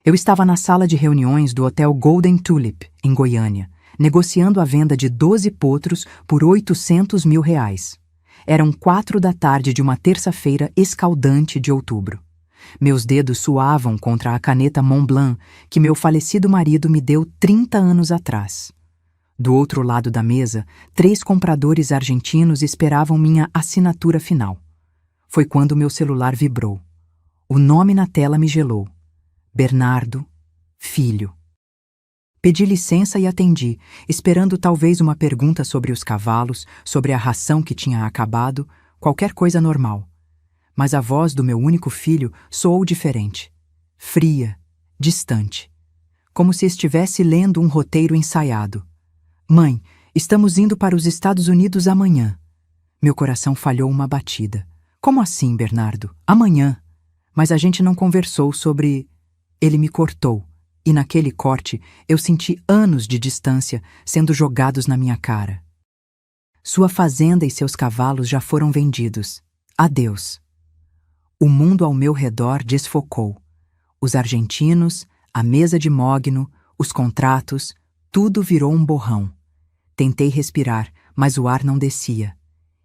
Eu estava na sala de reuniões do Hotel Golden Tulip, em Goiânia, negociando a venda de 12 potros por R$800 mil. Eram 4 da tarde de uma terça-feira escaldante de outubro. Meus dedos suavam contra a caneta Montblanc que meu falecido marido me deu 30 anos atrás. Do outro lado da mesa, 3 compradores argentinos esperavam minha assinatura final. Foi quando meu celular vibrou. O nome na tela me gelou. Bernardo, filho. Pedi licença e atendi, esperando talvez uma pergunta sobre os cavalos, sobre a ração que tinha acabado, qualquer coisa normal. Mas a voz do meu único filho soou diferente. Fria, distante. Como se estivesse lendo um roteiro ensaiado. Mãe, estamos indo para os Estados Unidos amanhã. Meu coração falhou uma batida. Como assim, Bernardo? Amanhã? Mas a gente não conversou sobre... Ele me cortou, e naquele corte eu senti anos de distância sendo jogados na minha cara. Sua fazenda e seus cavalos já foram vendidos. Adeus. O mundo ao meu redor desfocou. Os argentinos, a mesa de mogno, os contratos, tudo virou um borrão. Tentei respirar, mas o ar não descia.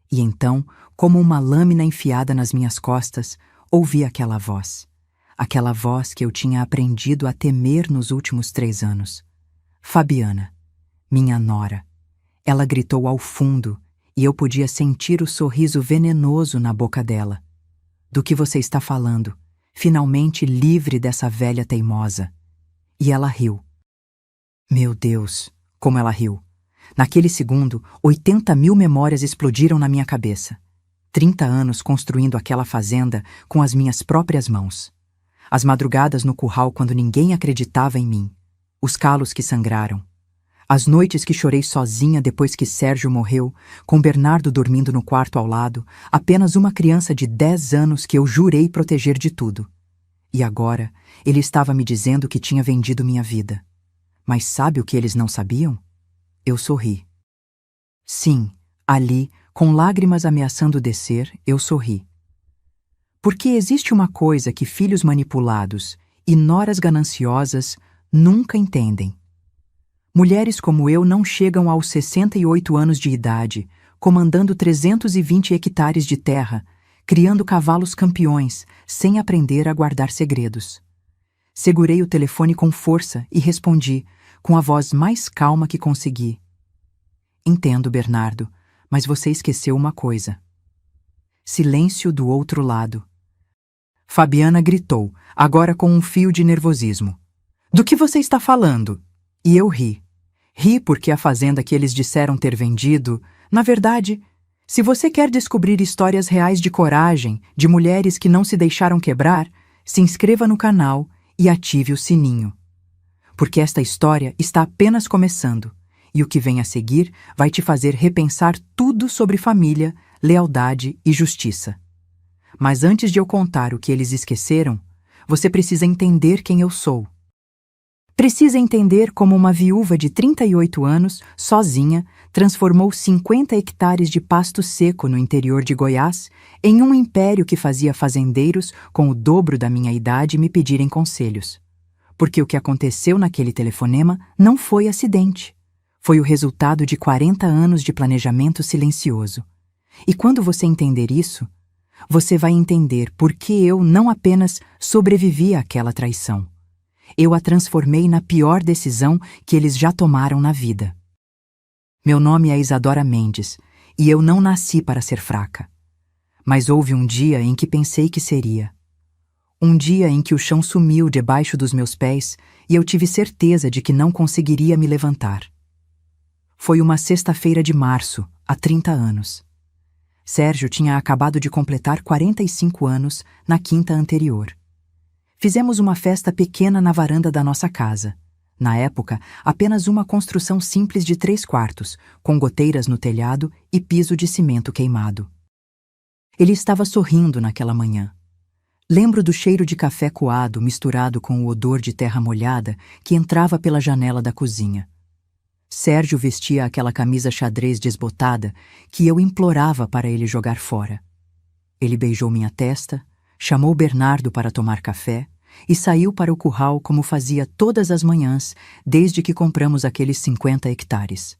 E então, como uma lâmina enfiada nas minhas costas, ouvi aquela voz. Aquela voz que eu tinha aprendido a temer nos últimos 3 anos. Fabiana, minha nora. Ela gritou ao fundo e eu podia sentir o sorriso venenoso na boca dela. Do que você está falando? Finalmente livre dessa velha teimosa. E ela riu. Meu Deus, como ela riu. Naquele segundo, 80 mil memórias explodiram na minha cabeça. 30 anos construindo aquela fazenda com as minhas próprias mãos. As madrugadas no curral quando ninguém acreditava em mim. Os calos que sangraram. As noites que chorei sozinha depois que Sérgio morreu, com Bernardo dormindo no quarto ao lado, apenas uma criança de 10 anos que eu jurei proteger de tudo. E agora, ele estava me dizendo que tinha vendido minha vida. Mas sabe o que eles não sabiam? Eu sorri. Sim, ali, com lágrimas ameaçando descer, eu sorri. Porque existe uma coisa que filhos manipulados e noras gananciosas nunca entendem. Mulheres como eu não chegam aos 68 anos de idade, comandando 320 hectares de terra, criando cavalos campeões, sem aprender a guardar segredos. Segurei o telefone com força e respondi, com a voz mais calma que consegui. Entendo, Bernardo, mas você esqueceu uma coisa. Silêncio do outro lado. Fabiana gritou, agora com um fio de nervosismo. Do que você está falando? E eu ri. Ri porque a fazenda que eles disseram ter vendido, na verdade, se você quer descobrir histórias reais de coragem, de mulheres que não se deixaram quebrar, se inscreva no canal e ative o sininho. Porque esta história está apenas começando, e o que vem a seguir vai te fazer repensar tudo sobre família, lealdade e justiça. Mas antes de eu contar o que eles esqueceram, você precisa entender quem eu sou. Precisa entender como uma viúva de 38 anos, sozinha, transformou 50 hectares de pasto seco no interior de Goiás em um império que fazia fazendeiros com o dobro da minha idade me pedirem conselhos. Porque o que aconteceu naquele telefonema não foi acidente. Foi o resultado de 40 anos de planejamento silencioso. E quando você entender isso, você vai entender por que eu não apenas sobrevivi àquela traição. Eu a transformei na pior decisão que eles já tomaram na vida. Meu nome é Isadora Mendes, e eu não nasci para ser fraca. Mas houve um dia em que pensei que seria. Um dia em que o chão sumiu debaixo dos meus pés e eu tive certeza de que não conseguiria me levantar. Foi uma sexta-feira de março, há 30 anos. Sérgio tinha acabado de completar 45 anos na quinta anterior. Fizemos uma festa pequena na varanda da nossa casa. Na época, apenas uma construção simples de 3 quartos, com goteiras no telhado e piso de cimento queimado. Ele estava sorrindo naquela manhã. Lembro do cheiro de café coado misturado com o odor de terra molhada que entrava pela janela da cozinha. Sérgio vestia aquela camisa xadrez desbotada que eu implorava para ele jogar fora. Ele beijou minha testa, chamou Bernardo para tomar café, e saiu para o curral como fazia todas as manhãs desde que compramos aqueles 50 hectares.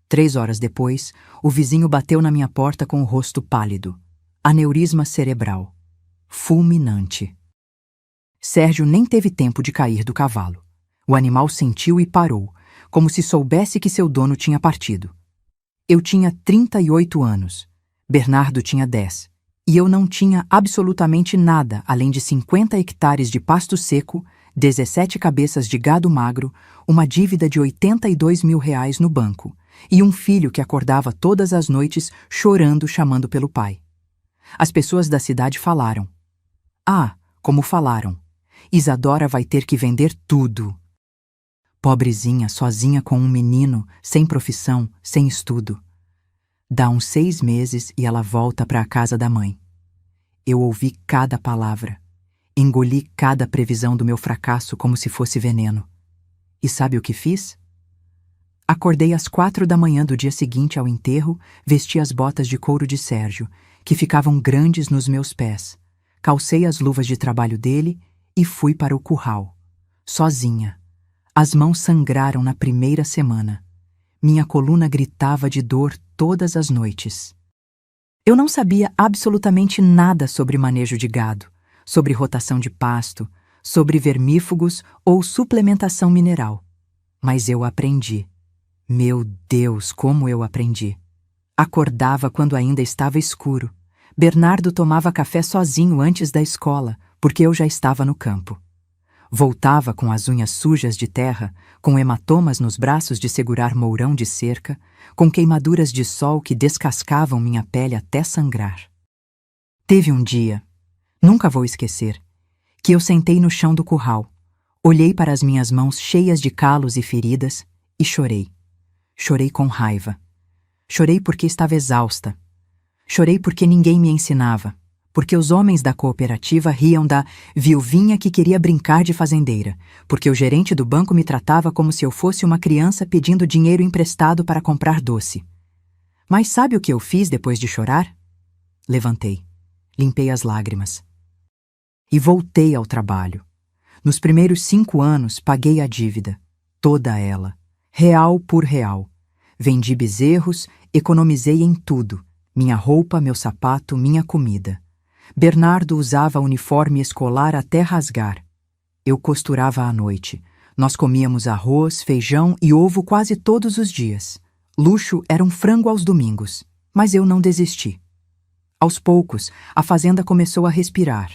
3 horas depois, o vizinho bateu na minha porta com o rosto pálido. Aneurisma cerebral. Fulminante. Sérgio nem teve tempo de cair do cavalo. O animal sentiu e parou, como se soubesse que seu dono tinha partido. Eu tinha 38 anos. Bernardo tinha 10. E eu não tinha absolutamente nada além de 50 hectares de pasto seco, 17 cabeças de gado magro, uma dívida de R$ 82.000 no banco e um filho que acordava todas as noites chorando, chamando pelo pai. As pessoas da cidade falaram. Ah, como falaram. Isadora vai ter que vender tudo. Pobrezinha, sozinha com um menino, sem profissão, sem estudo. Dá uns 6 meses e ela volta para a casa da mãe. Eu ouvi cada palavra. Engoli cada previsão do meu fracasso como se fosse veneno. E sabe o que fiz? Acordei às 4 da manhã do dia seguinte ao enterro, vesti as botas de couro de Sérgio, que ficavam grandes nos meus pés, calcei as luvas de trabalho dele e fui para o curral. Sozinha. As mãos sangraram na primeira semana. Minha coluna gritava de dor todas as noites. Eu não sabia absolutamente nada sobre manejo de gado, sobre rotação de pasto, sobre vermífugos ou suplementação mineral. Mas eu aprendi. Meu Deus, como eu aprendi! Acordava quando ainda estava escuro. Bernardo tomava café sozinho antes da escola, porque eu já estava no campo. Voltava com as unhas sujas de terra, com hematomas nos braços de segurar mourão de cerca, com queimaduras de sol que descascavam minha pele até sangrar. Teve um dia, nunca vou esquecer, que eu sentei no chão do curral, olhei para as minhas mãos cheias de calos e feridas e chorei. Chorei com raiva. Chorei porque estava exausta. Chorei porque ninguém me ensinava, porque os homens da cooperativa riam da viuvinha que queria brincar de fazendeira, porque o gerente do banco me tratava como se eu fosse uma criança pedindo dinheiro emprestado para comprar doce. Mas sabe o que eu fiz depois de chorar? Levantei, limpei as lágrimas. E voltei ao trabalho. Nos primeiros 5 anos paguei a dívida, toda ela, real por real. Vendi bezerros, economizei em tudo, minha roupa, meu sapato, minha comida. Bernardo usava uniforme escolar até rasgar. Eu costurava à noite. Nós comíamos arroz, feijão e ovo quase todos os dias. Luxo era um frango aos domingos, mas eu não desisti. Aos poucos, a fazenda começou a respirar.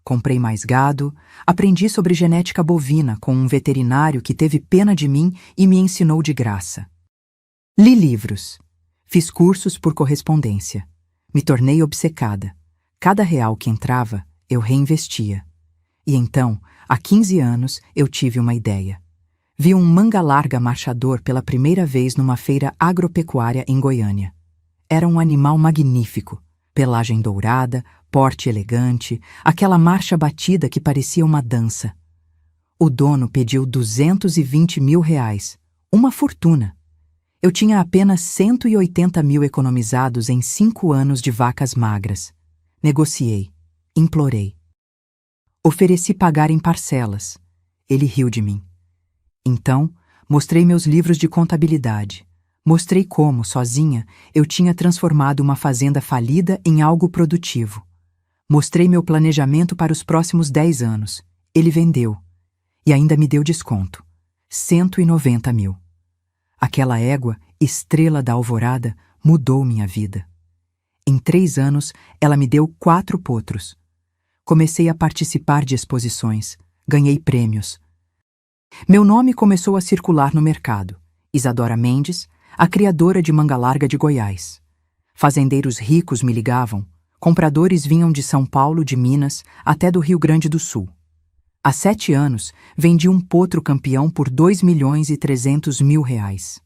Comprei mais gado, aprendi sobre genética bovina com um veterinário que teve pena de mim e me ensinou de graça. Li livros. Fiz cursos por correspondência. Me tornei obcecada. Cada real que entrava, eu reinvestia. E então, há 15 anos, eu tive uma ideia. Vi um manga-larga marchador pela primeira vez numa feira agropecuária em Goiânia. Era um animal magnífico. Pelagem dourada, porte elegante, aquela marcha batida que parecia uma dança. O dono pediu R$ 220.000, uma fortuna. Eu tinha apenas 180 mil economizados em 5 anos de vacas magras. Negociei, implorei. Ofereci pagar em parcelas. Ele riu de mim. Então, mostrei meus livros de contabilidade. Mostrei como, sozinha, eu tinha transformado uma fazenda falida em algo produtivo. Mostrei meu planejamento para os próximos 10 anos. Ele vendeu. E ainda me deu desconto. 190 mil. Aquela égua, estrela da alvorada, mudou minha vida. Em 3 anos, ela me deu 4 potros. Comecei a participar de exposições. Ganhei prêmios. Meu nome começou a circular no mercado. Isadora Mendes, a criadora de manga larga de Goiás. Fazendeiros ricos me ligavam. Compradores vinham de São Paulo, de Minas, até do Rio Grande do Sul. Há 7 anos, vendi um potro campeão por R$ 2.300.000.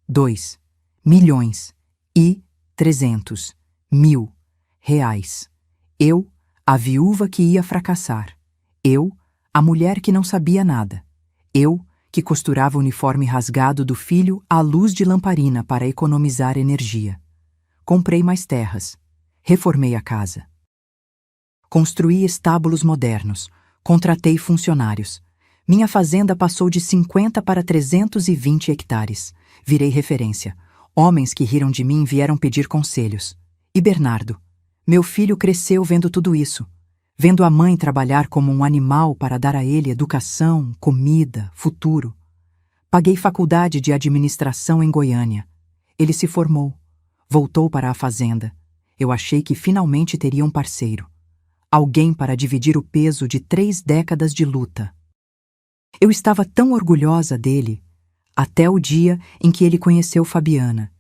2.300.000 reais. Eu, a viúva que ia fracassar. Eu, a mulher que não sabia nada. Eu, que costurava o uniforme rasgado do filho à luz de lamparina para economizar energia. Comprei mais terras. Reformei a casa. Construí estábulos modernos. Contratei funcionários. Minha fazenda passou de 50 para 320 hectares. Virei referência. Homens que riram de mim vieram pedir conselhos. E Bernardo? Meu filho cresceu vendo tudo isso. Vendo a mãe trabalhar como um animal para dar a ele educação, comida, futuro. Paguei faculdade de administração em Goiânia. Ele se formou. Voltou para a fazenda. Eu achei que finalmente teria um parceiro. Alguém para dividir o peso de 3 décadas de luta. Eu estava tão orgulhosa dele, até o dia em que ele conheceu Fabiana,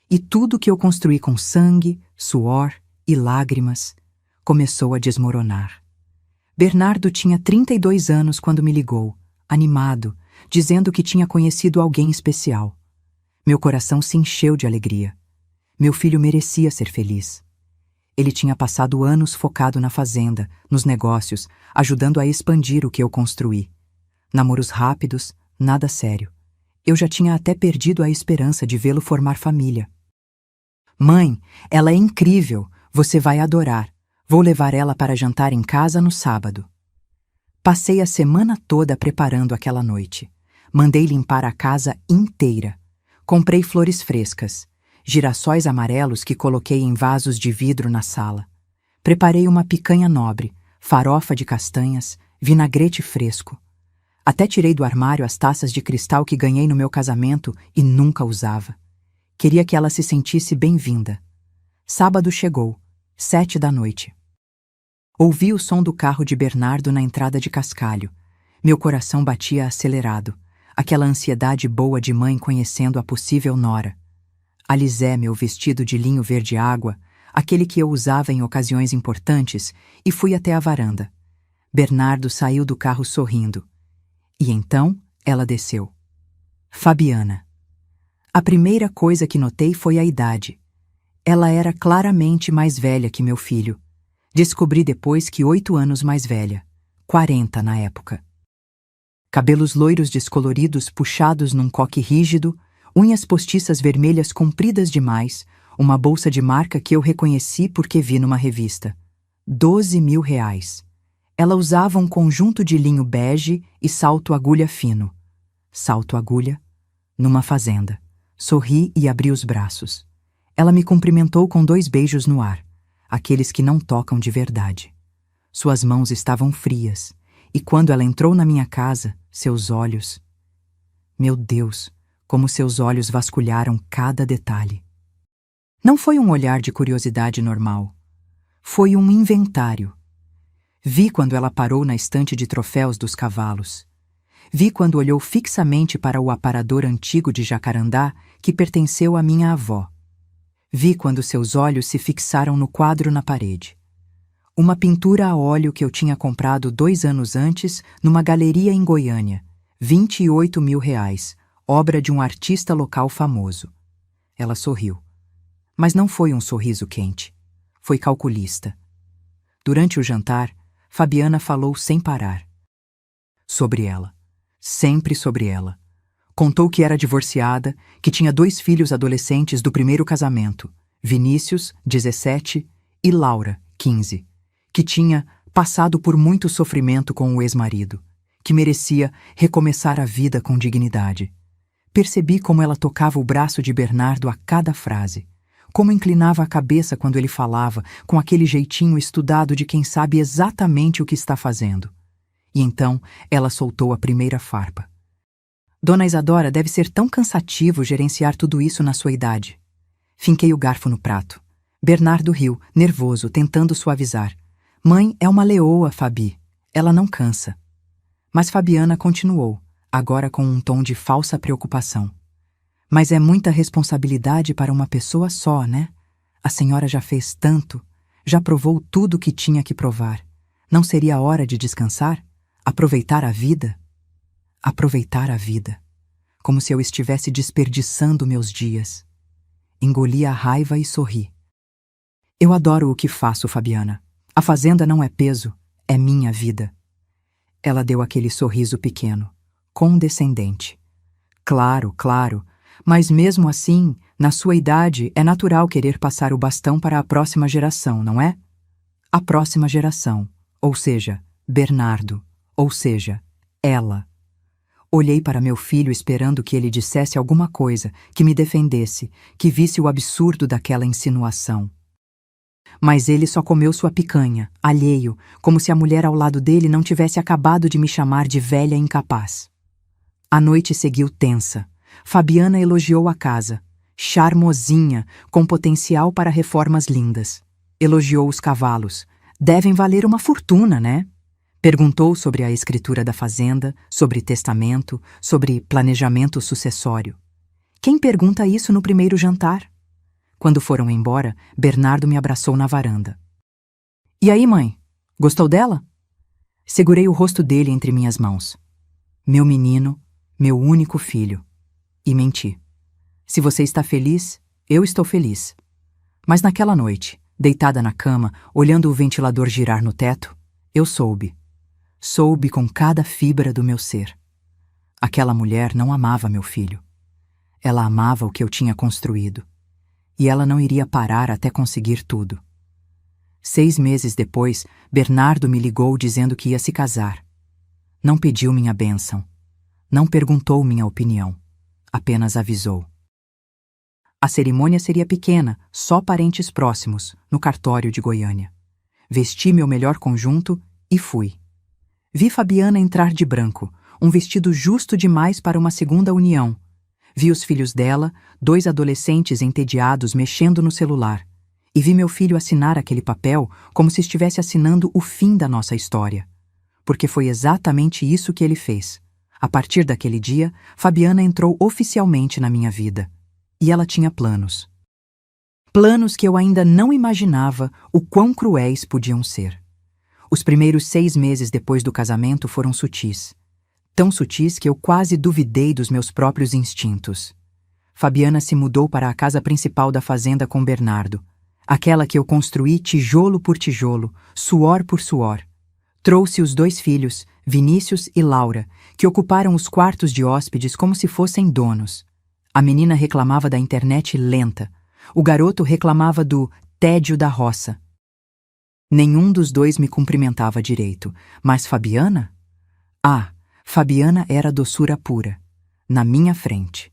e tudo que eu construí com sangue, suor e lágrimas começou a desmoronar. Bernardo tinha 32 anos quando me ligou, animado, dizendo que tinha conhecido alguém especial. Meu coração se encheu de alegria. Meu filho merecia ser feliz. Ele tinha passado anos focado na fazenda, nos negócios, ajudando a expandir o que eu construí. Namoros rápidos, nada sério. Eu já tinha até perdido a esperança de vê-lo formar família. Mãe, ela é incrível, você vai adorar. Vou levar ela para jantar em casa no sábado. Passei a semana toda preparando aquela noite. Mandei limpar a casa inteira. Comprei flores frescas, girassóis amarelos que coloquei em vasos de vidro na sala. Preparei uma picanha nobre, farofa de castanhas, vinagrete fresco. Até tirei do armário as taças de cristal que ganhei no meu casamento e nunca usava. Queria que ela se sentisse bem-vinda. Sábado chegou, 7 da noite. Ouvi o som do carro de Bernardo na entrada de Cascalho. Meu coração batia acelerado, aquela ansiedade boa de mãe conhecendo a possível nora. Alisei meu vestido de linho verde água, aquele que eu usava em ocasiões importantes, e fui até a varanda. Bernardo saiu do carro sorrindo. E então ela desceu. Fabiana. A primeira coisa que notei foi a idade. Ela era claramente mais velha que meu filho. Descobri depois que 8 anos mais velha, 40 na época. Cabelos loiros descoloridos puxados num coque rígido, unhas postiças vermelhas compridas demais, uma bolsa de marca que eu reconheci porque vi numa revista. 12.000 reais. Ela usava um conjunto de linho bege e salto agulha fino. Salto agulha, numa fazenda. Sorri e abri os braços. Ela me cumprimentou com 2 beijos no ar, aqueles que não tocam de verdade. Suas mãos estavam frias, e quando ela entrou na minha casa, seus olhos... Meu Deus, como seus olhos vasculharam cada detalhe. Não foi um olhar de curiosidade normal. Foi um inventário. Vi quando ela parou na estante de troféus dos cavalos. Vi quando olhou fixamente para o aparador antigo de jacarandá que pertenceu à minha avó. Vi quando seus olhos se fixaram no quadro na parede. Uma pintura a óleo que eu tinha comprado 2 anos antes numa galeria em Goiânia, 28.000 reais, obra de um artista local famoso. Ela sorriu. Mas não foi um sorriso quente. Foi calculista. Durante o jantar, Fabiana falou sem parar. Sobre ela. Sempre sobre ela. Contou que era divorciada, que tinha 2 filhos adolescentes do primeiro casamento, Vinícius, 17, e Laura, 15, que tinha passado por muito sofrimento com o ex-marido, que merecia recomeçar a vida com dignidade. Percebi como ela tocava o braço de Bernardo a cada frase, como inclinava a cabeça quando ele falava, com aquele jeitinho estudado de quem sabe exatamente o que está fazendo. E então ela soltou a primeira farpa. Dona Isadora, deve ser tão cansativo gerenciar tudo isso na sua idade. Finquei o garfo no prato. Bernardo riu, nervoso, tentando suavizar. Mãe é uma leoa, Fabi. Ela não cansa. Mas Fabiana continuou, agora com um tom de falsa preocupação. Mas é muita responsabilidade para uma pessoa só, né? A senhora já fez tanto, já provou tudo o que tinha que provar. Não seria hora de descansar? Aproveitar a vida? Aproveitar a vida. Como se eu estivesse desperdiçando meus dias. Engoli a raiva e sorri. Eu adoro o que faço, Fabiana. A fazenda não é peso, é minha vida. Ela deu aquele sorriso pequeno, condescendente. Claro, claro, mas mesmo assim, na sua idade, é natural querer passar o bastão para a próxima geração, não é? A próxima geração, ou seja, Bernardo, ou seja, ela. Olhei para meu filho esperando que ele dissesse alguma coisa, que me defendesse, que visse o absurdo daquela insinuação. Mas ele só comeu sua picanha, alheio, como se a mulher ao lado dele não tivesse acabado de me chamar de velha incapaz. A noite seguiu tensa. Fabiana elogiou a casa. Charmosinha, com potencial para reformas lindas. Elogiou os cavalos. Devem valer uma fortuna, né? Perguntou sobre a escritura da fazenda, sobre testamento, sobre planejamento sucessório. Quem pergunta isso no primeiro jantar? Quando foram embora, Bernardo me abraçou na varanda. E aí, mãe? Gostou dela? Segurei o rosto dele entre minhas mãos. Meu menino, meu único filho. E menti. Se você está feliz, eu estou feliz. Mas naquela noite, deitada na cama, olhando o ventilador girar no teto, eu soube. Soube com cada fibra do meu ser. Aquela mulher não amava meu filho. Ela amava o que eu tinha construído. E ela não iria parar até conseguir tudo. 6 meses depois, Bernardo me ligou dizendo que ia se casar. Não pediu minha bênção. Não perguntou minha opinião. Apenas avisou. A cerimônia seria pequena, só parentes próximos, no cartório de Goiânia. Vesti meu melhor conjunto e fui. Vi Fabiana entrar de branco, um vestido justo demais para uma segunda união. Vi os filhos dela, 2 adolescentes entediados mexendo no celular. E vi meu filho assinar aquele papel como se estivesse assinando o fim da nossa história. Porque foi exatamente isso que ele fez. A partir daquele dia, Fabiana entrou oficialmente na minha vida. E ela tinha planos. Planos que eu ainda não imaginava o quão cruéis podiam ser. Os primeiros 6 meses depois do casamento foram sutis. Tão sutis que eu quase duvidei dos meus próprios instintos. Fabiana se mudou para a casa principal da fazenda com Bernardo. Aquela que eu construí tijolo por tijolo, suor por suor. Trouxe os 2 filhos, Vinícius e Laura, que ocuparam os quartos de hóspedes como se fossem donos. A menina reclamava da internet lenta. O garoto reclamava do tédio da roça. Nenhum dos 2 me cumprimentava direito, mas Fabiana? Ah, Fabiana era doçura pura, na minha frente.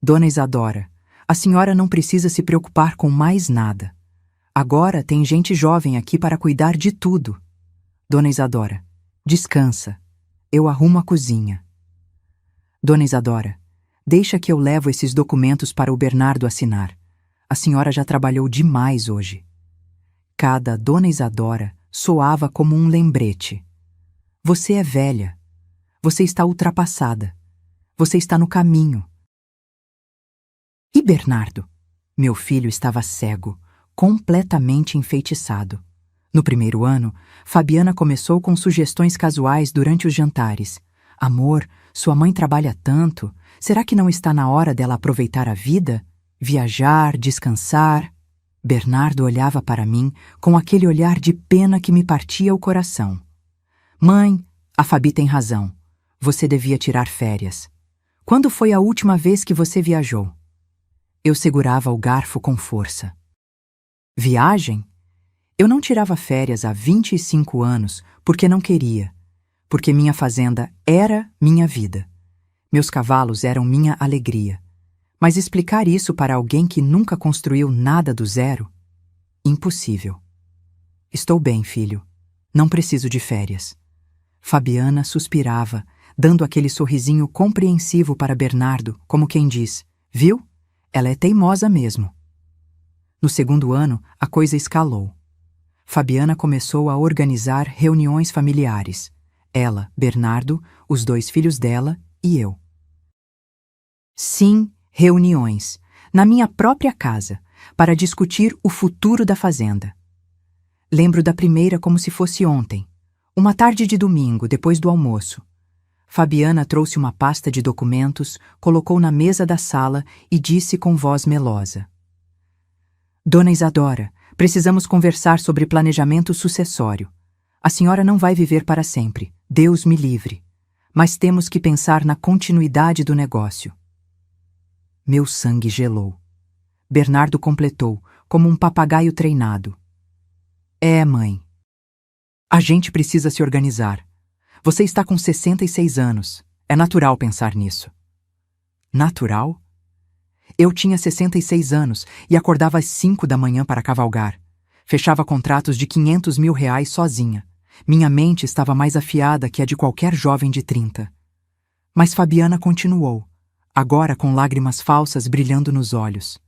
Dona Isadora, a senhora não precisa se preocupar com mais nada. Agora tem gente jovem aqui para cuidar de tudo. Dona Isadora, descansa. Eu arrumo a cozinha. Dona Isadora, deixa que eu levo esses documentos para o Bernardo assinar. A senhora já trabalhou demais hoje. Cada Dona Isadora soava como um lembrete. Você é velha. Você está ultrapassada. Você está no caminho. E Bernardo? Meu filho estava cego, completamente enfeitiçado. No primeiro ano, Fabiana começou com sugestões casuais durante os jantares. Amor, sua mãe trabalha tanto. Será que não está na hora dela aproveitar a vida? Viajar, descansar? Bernardo olhava para mim com aquele olhar de pena que me partia o coração. Mãe, a Fabi tem razão. Você devia tirar férias. Quando foi a última vez que você viajou? Eu segurava o garfo com força. Viagem? Eu não tirava férias há 25 anos porque não queria. Porque minha fazenda era minha vida. Meus cavalos eram minha alegria. Mas explicar isso para alguém que nunca construiu nada do zero? Impossível. Estou bem, filho. Não preciso de férias. Fabiana suspirava, dando aquele sorrisinho compreensivo para Bernardo, como quem diz, viu? Ela é teimosa mesmo. No segundo ano, a coisa escalou. Fabiana começou a organizar reuniões familiares. Ela, Bernardo, os 2 filhos dela e eu. Sim, reuniões, na minha própria casa, para discutir o futuro da fazenda. Lembro da primeira como se fosse ontem, uma tarde de domingo, depois do almoço. Fabiana trouxe uma pasta de documentos, colocou na mesa da sala e disse com voz melosa. Dona Isadora, precisamos conversar sobre planejamento sucessório. A senhora não vai viver para sempre, Deus me livre. Mas temos que pensar na continuidade do negócio. Meu sangue gelou. Bernardo completou, como um papagaio treinado. É, mãe. A gente precisa se organizar. Você está com 66 anos. É natural pensar nisso. Natural? Eu tinha 66 anos e acordava às 5 da manhã para cavalgar. Fechava contratos de R$ 500.000 sozinha. Minha mente estava mais afiada que a de qualquer jovem de 30. Mas Fabiana continuou, agora com lágrimas falsas brilhando nos olhos.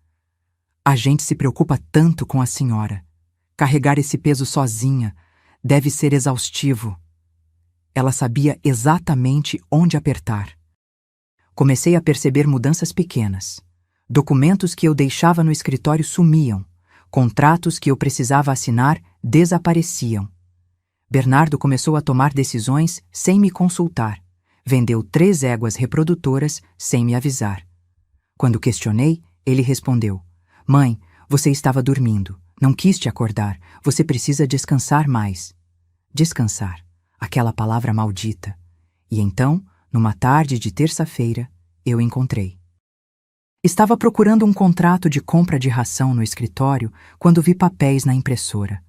A gente se preocupa tanto com a senhora. Carregar esse peso sozinha deve ser exaustivo. Ela sabia exatamente onde apertar. Comecei a perceber mudanças pequenas. Documentos que eu deixava no escritório sumiam. Contratos que eu precisava assinar desapareciam. Bernardo começou a tomar decisões sem me consultar. Vendeu 3 éguas reprodutoras sem me avisar. Quando questionei, ele respondeu: Mãe, você estava dormindo. Não quis te acordar. Você precisa descansar mais. Descansar. Aquela palavra maldita. E então, numa tarde de terça-feira, eu encontrei. Estava procurando um contrato de compra de ração no escritório quando vi papéis na impressora.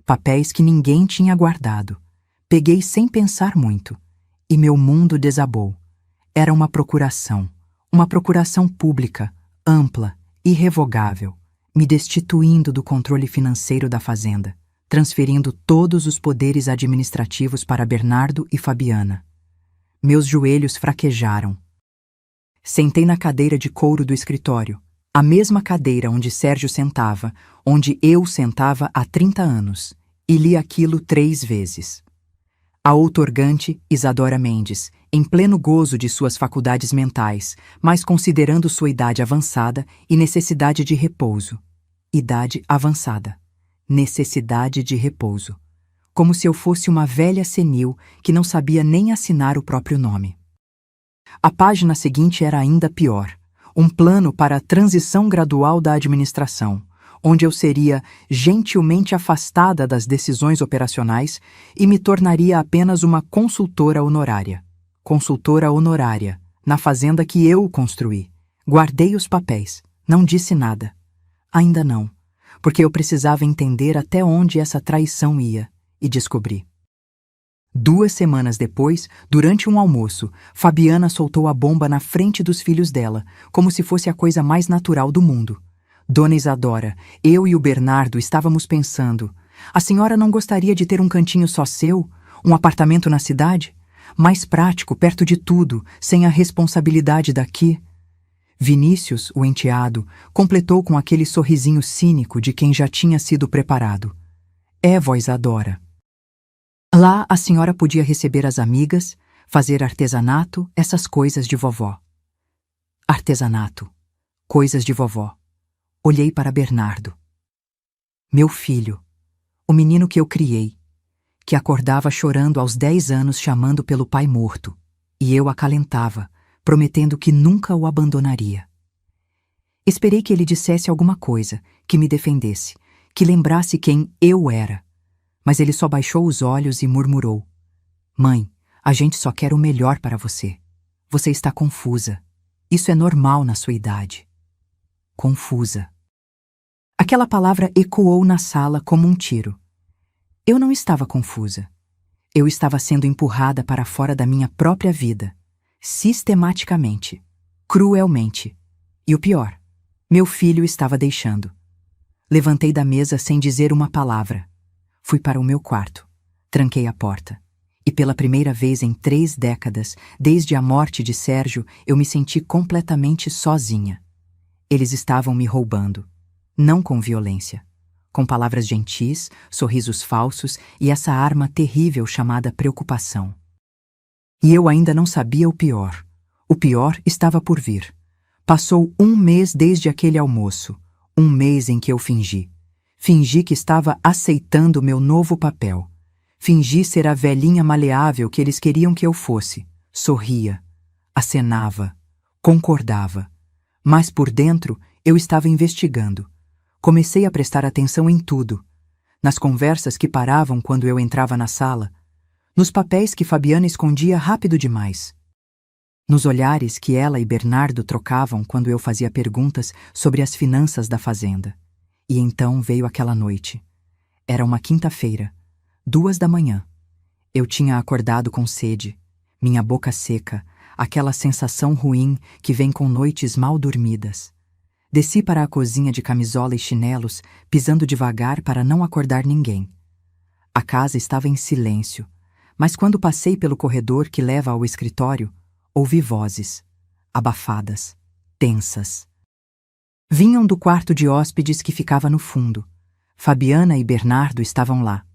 Papéis que ninguém tinha guardado. Peguei sem pensar muito. E meu mundo desabou. Era uma procuração pública, ampla, irrevogável, me destituindo do controle financeiro da fazenda, transferindo todos os poderes administrativos para Bernardo e Fabiana. Meus joelhos fraquejaram. Sentei na cadeira de couro do escritório, a mesma cadeira onde Sérgio sentava, onde eu sentava há 30 anos, e li aquilo 3 vezes. A outorgante Isadora Mendes, em pleno gozo de suas faculdades mentais, mas considerando sua idade avançada e necessidade de repouso. Idade avançada. Necessidade de repouso. Como se eu fosse uma velha senil que não sabia nem assinar o próprio nome. A página seguinte era ainda pior. Um plano para a transição gradual da administração, onde eu seria gentilmente afastada das decisões operacionais e me tornaria apenas uma consultora honorária. Consultora honorária, na fazenda que eu construí. Guardei os papéis, não disse nada. Ainda não, porque eu precisava entender até onde essa traição ia, e descobri. 2 semanas depois, durante um almoço, Fabiana soltou a bomba na frente dos filhos dela, como se fosse a coisa mais natural do mundo. Dona Isadora, eu e o Bernardo estávamos pensando: a senhora não gostaria de ter um cantinho só seu? Um apartamento na cidade? Mais prático, perto de tudo, sem a responsabilidade daqui? Vinícius, o enteado, completou com aquele sorrisinho cínico de quem já tinha sido preparado. Vó Isadora. Lá a senhora podia receber as amigas, fazer artesanato, essas coisas de vovó. Artesanato. Coisas de vovó. Olhei para Bernardo. Meu filho, o menino que eu criei, que acordava chorando aos 10 anos chamando pelo pai morto, e eu acalentava, prometendo que nunca o abandonaria. Esperei que ele dissesse alguma coisa, que me defendesse, que lembrasse quem eu era. Mas ele só baixou os olhos e murmurou: Mãe, a gente só quer o melhor para você. Você está confusa. Isso é normal na sua idade. Confusa. Aquela palavra ecoou na sala como um tiro. Eu não estava confusa. Eu estava sendo empurrada para fora da minha própria vida. Sistematicamente. Cruelmente. E o pior, meu filho estava deixando. Levantei da mesa sem dizer uma palavra. Fui para o meu quarto. Tranquei a porta. E pela primeira vez em 3 décadas, desde a morte de Sérgio, eu me senti completamente sozinha. Eles estavam me roubando. Não com violência. Com palavras gentis, sorrisos falsos e essa arma terrível chamada preocupação. E eu ainda não sabia o pior. O pior estava por vir. Passou 1 mês desde aquele almoço. 1 mês em que eu fingi. Fingi que estava aceitando meu novo papel. Fingi ser a velhinha maleável que eles queriam que eu fosse. Sorria, acenava, concordava. Mas por dentro eu estava investigando. Comecei a prestar atenção em tudo. Nas conversas que paravam quando eu entrava na sala. Nos papéis que Fabiana escondia rápido demais. Nos olhares que ela e Bernardo trocavam quando eu fazia perguntas sobre as finanças da fazenda. E então veio aquela noite. Era uma quinta-feira, 2 da manhã. Eu tinha acordado com sede, minha boca seca, aquela sensação ruim que vem com noites mal dormidas. Desci para a cozinha de camisola e chinelos, pisando devagar para não acordar ninguém. A casa estava em silêncio, mas quando passei pelo corredor que leva ao escritório, ouvi vozes, abafadas, tensas. Vinham do quarto de hóspedes que ficava no fundo. Fabiana e Bernardo estavam lá,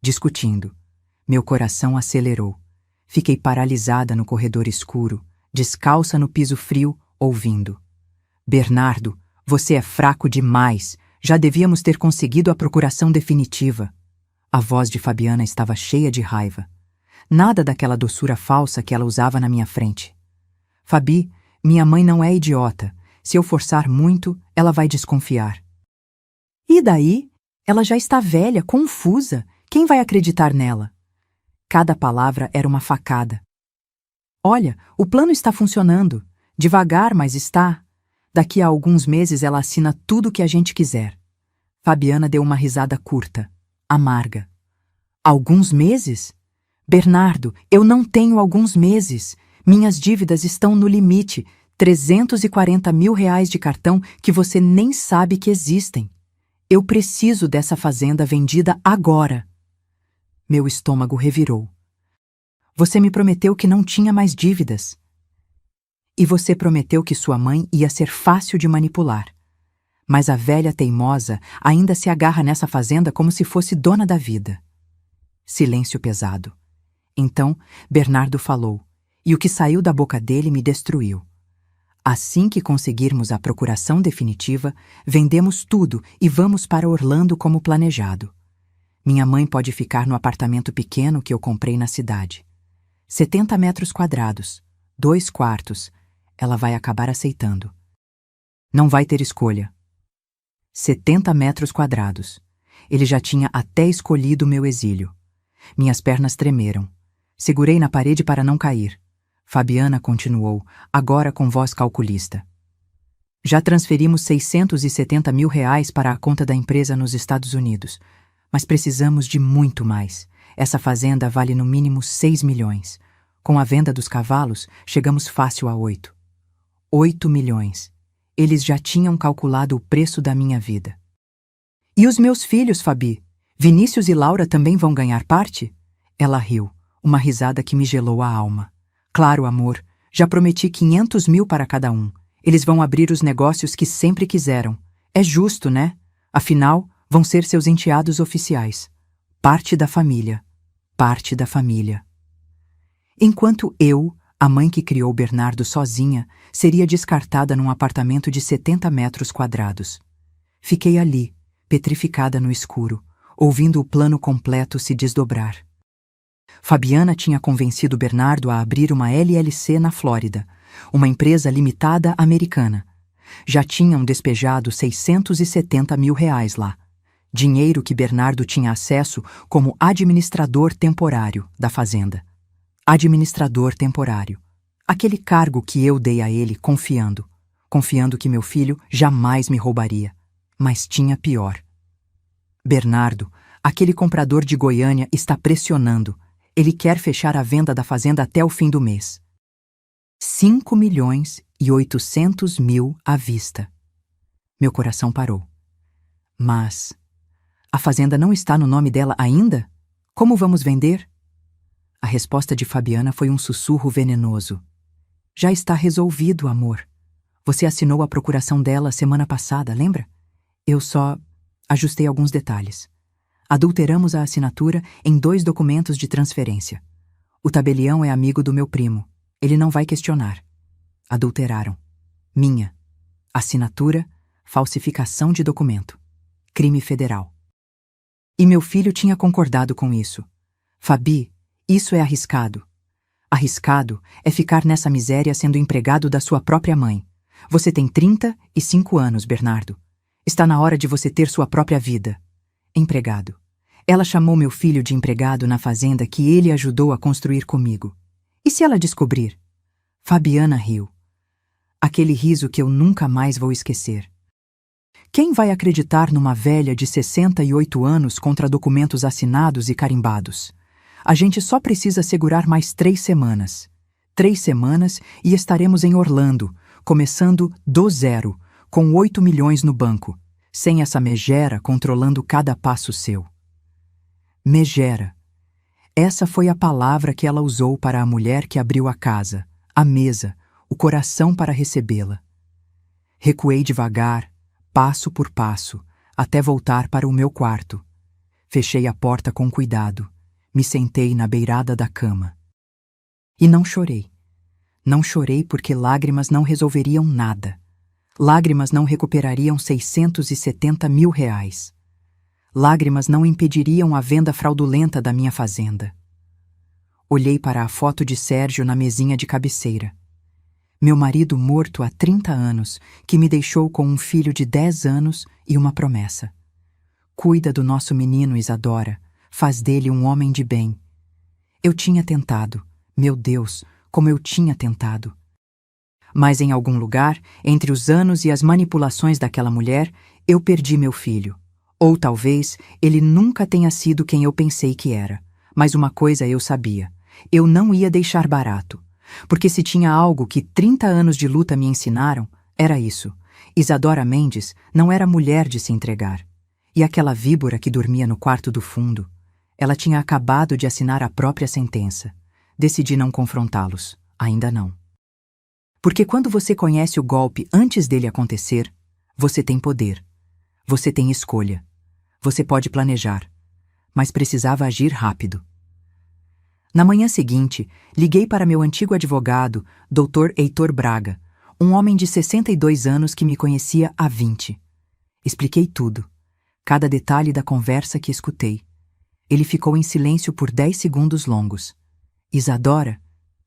discutindo. Meu coração acelerou. Fiquei paralisada no corredor escuro, descalça no piso frio, ouvindo. Bernardo, você é fraco demais. Já devíamos ter conseguido a procuração definitiva. A voz de Fabiana estava cheia de raiva. Nada daquela doçura falsa que ela usava na minha frente. Fabi, minha mãe não é idiota. Se eu forçar muito, ela vai desconfiar. E daí? Ela já está velha, confusa. Quem vai acreditar nela? Cada palavra era uma facada. Olha, o plano está funcionando. Devagar, mas está. Daqui a alguns meses ela assina tudo o que a gente quiser. Fabiana deu uma risada curta, amarga. Alguns meses? Bernardo, eu não tenho alguns meses. Minhas dívidas estão no limite. 340 mil reais de cartão que você nem sabe que existem. Eu preciso dessa fazenda vendida agora. Meu estômago revirou. Você me prometeu que não tinha mais dívidas. E você prometeu que sua mãe ia ser fácil de manipular. Mas a velha teimosa ainda se agarra nessa fazenda como se fosse dona da vida. Silêncio pesado. Então, Bernardo falou, e o que saiu da boca dele me destruiu. Assim que conseguirmos a procuração definitiva, vendemos tudo e vamos para Orlando como planejado. Minha mãe pode ficar no apartamento pequeno que eu comprei na cidade. 70 metros quadrados, 2 quartos. Ela vai acabar aceitando. Não vai ter escolha. 70 metros quadrados. Ele já tinha até escolhido meu exílio. Minhas pernas tremeram. Segurei na parede para não cair. Fabiana continuou, agora com voz calculista. Já transferimos 670 mil reais para a conta da empresa nos Estados Unidos, mas precisamos de muito mais. Essa fazenda vale no mínimo 6 milhões. Com a venda dos cavalos, chegamos fácil a 8. 8 milhões. Eles já tinham calculado o preço da minha vida. E os meus filhos, Fabi? Vinícius e Laura também vão ganhar parte? Ela riu, uma risada que me gelou a alma. Claro, amor, já prometi 500 mil para cada um. Eles vão abrir os negócios que sempre quiseram. É justo, né? Afinal, vão ser seus enteados oficiais. Parte da família. Parte da família. Enquanto eu, a mãe que criou Bernardo sozinha, seria descartada num apartamento de 70 metros quadrados. Fiquei ali, petrificada no escuro, ouvindo o plano completo se desdobrar. Fabiana tinha convencido Bernardo a abrir uma LLC na Flórida, uma empresa limitada americana. Já tinham despejado 670 mil reais lá. Dinheiro que Bernardo tinha acesso como administrador temporário da fazenda. Administrador temporário. Aquele cargo que eu dei a ele confiando que meu filho jamais me roubaria. Mas tinha pior. Bernardo, aquele comprador de Goiânia, está pressionando. Ele quer fechar a venda da fazenda até o fim do mês. 5 milhões e 800 mil à vista. Meu coração parou. Mas a fazenda não está no nome dela ainda? Como vamos vender? A resposta de Fabiana foi um sussurro venenoso. Já está resolvido, amor. Você assinou a procuração dela semana passada, lembra? Eu só ajustei alguns detalhes. Adulteramos a assinatura em 2 documentos de transferência. O tabelião é amigo do meu primo. Ele não vai questionar. Adulteraram. Minha. Assinatura, falsificação de documento. Crime federal. E meu filho tinha concordado com isso. Fabi, isso é arriscado. Arriscado é ficar nessa miséria sendo empregado da sua própria mãe. Você tem 35 anos, Bernardo. Está na hora de você ter sua própria vida. Empregado. Ela chamou meu filho de empregado na fazenda que ele ajudou a construir comigo. E se ela descobrir? Fabiana riu. Aquele riso que eu nunca mais vou esquecer. Quem vai acreditar numa velha de 68 anos contra documentos assinados e carimbados? A gente só precisa segurar mais 3 semanas. 3 semanas e estaremos em Orlando, começando do zero, com 8 milhões no banco, sem essa megera controlando cada passo seu. Megera. Essa foi a palavra que ela usou para a mulher que abriu a casa, a mesa, o coração para recebê-la. Recuei devagar, passo por passo, até voltar para o meu quarto. Fechei a porta com cuidado, me sentei na beirada da cama. E não chorei. Não chorei porque lágrimas não resolveriam nada. Lágrimas não recuperariam 670 mil reais. Lágrimas não impediriam a venda fraudulenta da minha fazenda. Olhei para a foto de Sérgio na mesinha de cabeceira. Meu marido morto há 30 anos, que me deixou com um filho de 10 anos e uma promessa. Cuida do nosso menino, Isadora. Faz dele um homem de bem. Eu tinha tentado. Meu Deus, como eu tinha tentado. Mas em algum lugar, entre os anos e as manipulações daquela mulher, eu perdi meu filho. Ou talvez ele nunca tenha sido quem eu pensei que era. Mas uma coisa eu sabia. Eu não ia deixar barato. Porque se tinha algo que 30 anos de luta me ensinaram, era isso. Isadora Mendes não era mulher de se entregar. E aquela víbora que dormia no quarto do fundo, ela tinha acabado de assinar a própria sentença. Decidi não confrontá-los. Ainda não. Porque quando você conhece o golpe antes dele acontecer, você tem poder. Você tem escolha. Você pode planejar. Mas precisava agir rápido. Na manhã seguinte, liguei para meu antigo advogado, Dr. Heitor Braga, um homem de 62 anos que me conhecia há 20. Expliquei tudo. Cada detalhe da conversa que escutei. Ele ficou em silêncio por 10 segundos longos. Isadora,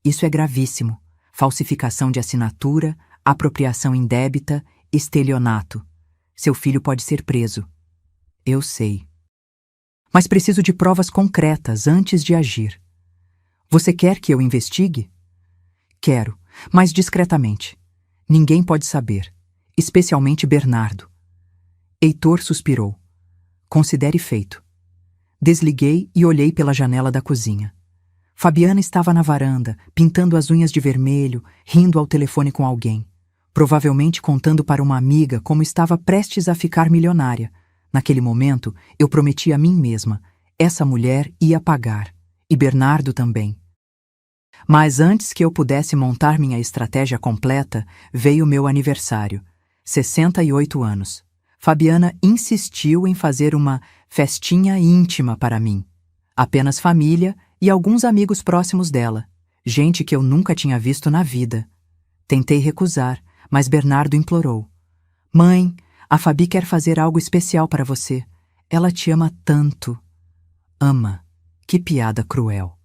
isso é gravíssimo. Falsificação de assinatura, apropriação indébita, estelionato. Seu filho pode ser preso. Eu sei. Mas preciso de provas concretas antes de agir. Você quer que eu investigue? Quero, mas discretamente. Ninguém pode saber, especialmente Bernardo. Heitor suspirou. Considere feito. Desliguei e olhei pela janela da cozinha. Fabiana estava na varanda, pintando as unhas de vermelho, rindo ao telefone com alguém. Provavelmente contando para uma amiga como estava prestes a ficar milionária. Naquele momento, eu prometi a mim mesma, essa mulher ia pagar. E Bernardo também. Mas antes que eu pudesse montar minha estratégia completa, veio meu aniversário. 68 anos. Fabiana insistiu em fazer uma festinha íntima para mim. Apenas família e alguns amigos próximos dela. Gente que eu nunca tinha visto na vida. Tentei recusar, mas Bernardo implorou. Mãe, a Fabi quer fazer algo especial para você. Ela te ama tanto. Ama. Que piada cruel.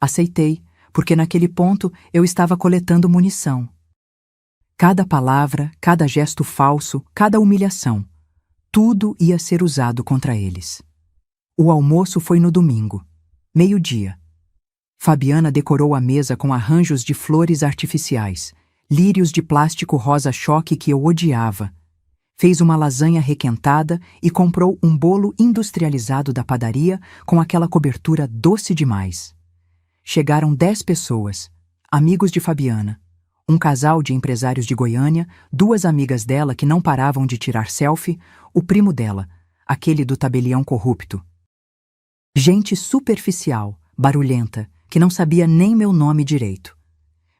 Aceitei, porque naquele ponto eu estava coletando munição. Cada palavra, cada gesto falso, cada humilhação, tudo ia ser usado contra eles. O almoço foi no domingo, 12h. Fabiana decorou a mesa com arranjos de flores artificiais, lírios de plástico rosa-choque que eu odiava. Fez uma lasanha requentada e comprou um bolo industrializado da padaria com aquela cobertura doce demais. Chegaram 10 pessoas, amigos de Fabiana, um casal de empresários de Goiânia, 2 amigas dela que não paravam de tirar selfie, o primo dela, aquele do tabelião corrupto. Gente superficial, barulhenta, que não sabia nem meu nome direito.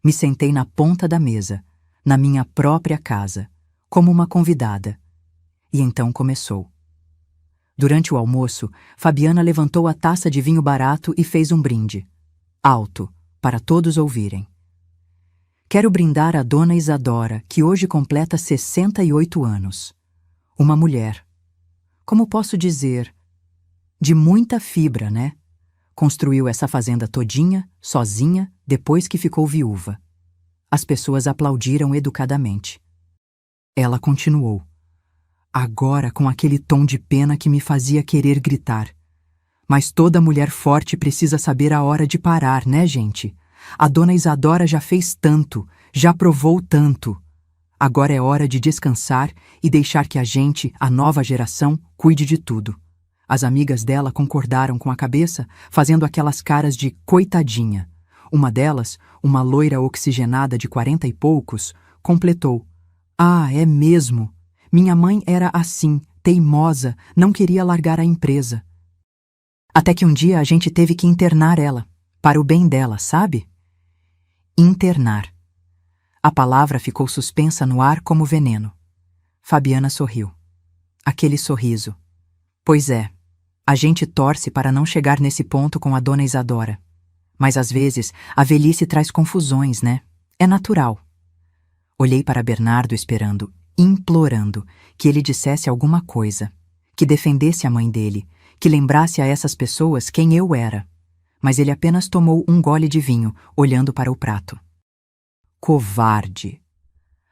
Me sentei na ponta da mesa, na minha própria casa, como uma convidada. E então começou. Durante o almoço, Fabiana levantou a taça de vinho barato e fez um brinde. Alto, para todos ouvirem. Quero brindar a dona Isadora, que hoje completa 68 anos. Uma mulher. Como posso dizer? De muita fibra, né? Construiu essa fazenda todinha, sozinha, depois que ficou viúva. As pessoas aplaudiram educadamente. Ela continuou. Agora com aquele tom de pena que me fazia querer gritar. Mas toda mulher forte precisa saber a hora de parar, né, gente? A dona Isadora já fez tanto, já provou tanto. Agora é hora de descansar e deixar que a gente, a nova geração, cuide de tudo. As amigas dela concordaram com a cabeça, fazendo aquelas caras de coitadinha. Uma delas, uma loira oxigenada de 40 e poucos, completou: "Ah, é mesmo. Minha mãe era assim, teimosa, não queria largar a empresa. Até que um dia a gente teve que internar ela, para o bem dela, sabe?" Internar. A palavra ficou suspensa no ar como veneno. Fabiana sorriu. Aquele sorriso. Pois é, a gente torce para não chegar nesse ponto com a dona Isadora. Mas às vezes a velhice traz confusões, né? É natural. Olhei para Bernardo esperando, implorando, que ele dissesse alguma coisa, que defendesse a mãe dele, que lembrasse a essas pessoas quem eu era. Mas ele apenas tomou um gole de vinho, olhando para o prato. Covarde.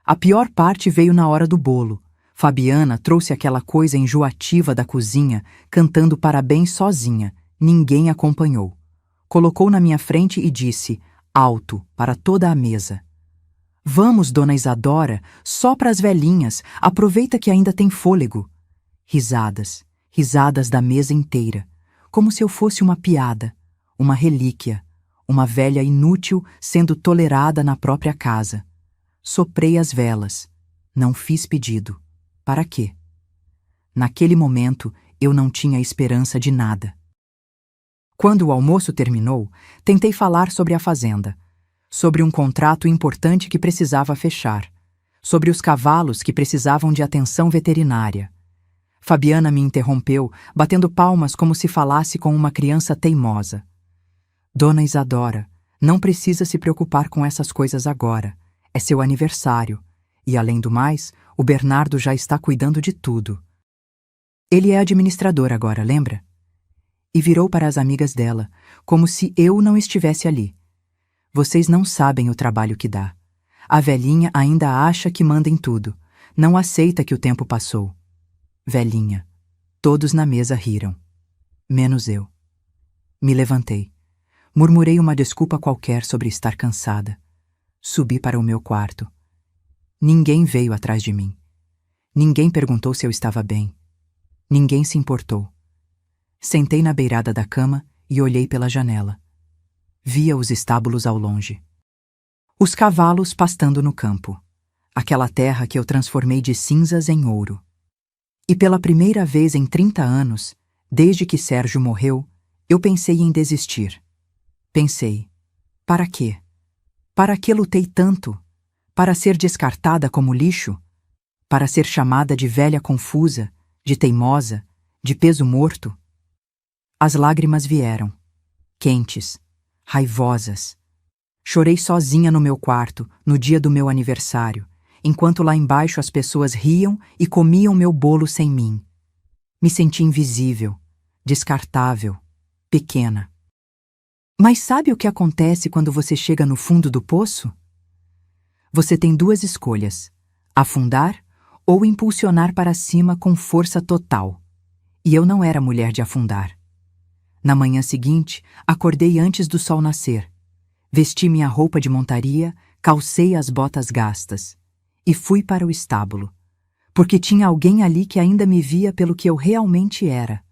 A pior parte veio na hora do bolo. Fabiana trouxe aquela coisa enjoativa da cozinha, cantando parabéns sozinha. Ninguém acompanhou. Colocou na minha frente e disse, alto, para toda a mesa: "Vamos, dona Isadora, só para as velhinhas, aproveita que ainda tem fôlego." Risadas, risadas da mesa inteira, como se eu fosse uma piada, uma relíquia, uma velha inútil sendo tolerada na própria casa. Soprei as velas. Não fiz pedido. Para quê? Naquele momento, eu não tinha esperança de nada. Quando o almoço terminou, tentei falar sobre a fazenda, sobre um contrato importante que precisava fechar, sobre os cavalos que precisavam de atenção veterinária. Fabiana me interrompeu, batendo palmas como se falasse com uma criança teimosa. Dona Isadora, não precisa se preocupar com essas coisas agora. É seu aniversário. E, além do mais, o Bernardo já está cuidando de tudo. Ele é administrador agora, lembra? E virou para as amigas dela, como se eu não estivesse ali. Vocês não sabem o trabalho que dá. A velhinha ainda acha que manda em tudo. Não aceita que o tempo passou. Velhinha. Todos na mesa riram. Menos eu. Me levantei. Murmurei uma desculpa qualquer sobre estar cansada. Subi para o meu quarto. Ninguém veio atrás de mim. Ninguém perguntou se eu estava bem. Ninguém se importou. Sentei na beirada da cama e olhei pela janela. Via os estábulos ao longe. Os cavalos pastando no campo. Aquela terra que eu transformei de cinzas em ouro. E pela primeira vez em 30 anos, desde que Sérgio morreu, eu pensei em desistir. Pensei, para quê? Para que lutei tanto? Para ser descartada como lixo? Para ser chamada de velha confusa, de teimosa, de peso morto? As lágrimas vieram, quentes, raivosas. Chorei sozinha no meu quarto, no dia do meu aniversário, enquanto lá embaixo as pessoas riam e comiam meu bolo sem mim. Me senti invisível, descartável, pequena. Mas sabe o que acontece quando você chega no fundo do poço? Você tem duas escolhas: afundar ou impulsionar para cima com força total. E eu não era mulher de afundar. Na manhã seguinte, acordei antes do sol nascer. Vesti minha roupa de montaria, calcei as botas gastas e fui para o estábulo, porque tinha alguém ali que ainda me via pelo que eu realmente era.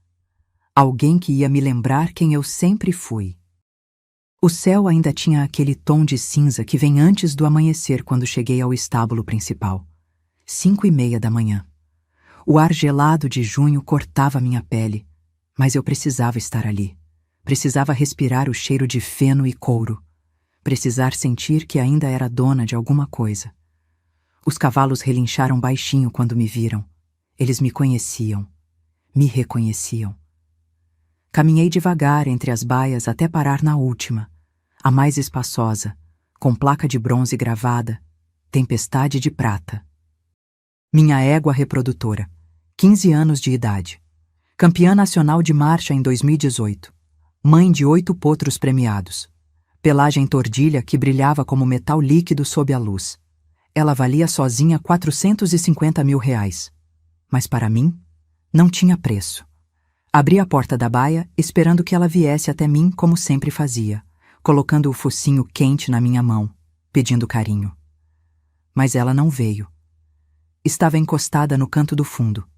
Alguém que ia me lembrar quem eu sempre fui. O céu ainda tinha aquele tom de cinza que vem antes do amanhecer quando cheguei ao estábulo principal. 5:30 da manhã. O ar gelado de junho cortava minha pele, mas eu precisava estar ali. Precisava respirar o cheiro de feno e couro. Precisar sentir que ainda era dona de alguma coisa. Os cavalos relincharam baixinho quando me viram. Eles me conheciam. Me reconheciam. Caminhei devagar entre as baias até parar na última, a mais espaçosa, com placa de bronze gravada, Tempestade de Prata. Minha égua reprodutora, 15 anos de idade. Campeã nacional de marcha em 2018. Mãe de 8 potros premiados. Pelagem tordilha que brilhava como metal líquido sob a luz. Ela valia sozinha R$450 mil. Mas para mim, não tinha preço. Abri a porta da baia, esperando que ela viesse até mim como sempre fazia, colocando o focinho quente na minha mão, pedindo carinho. Mas ela não veio. Estava encostada no canto do fundo.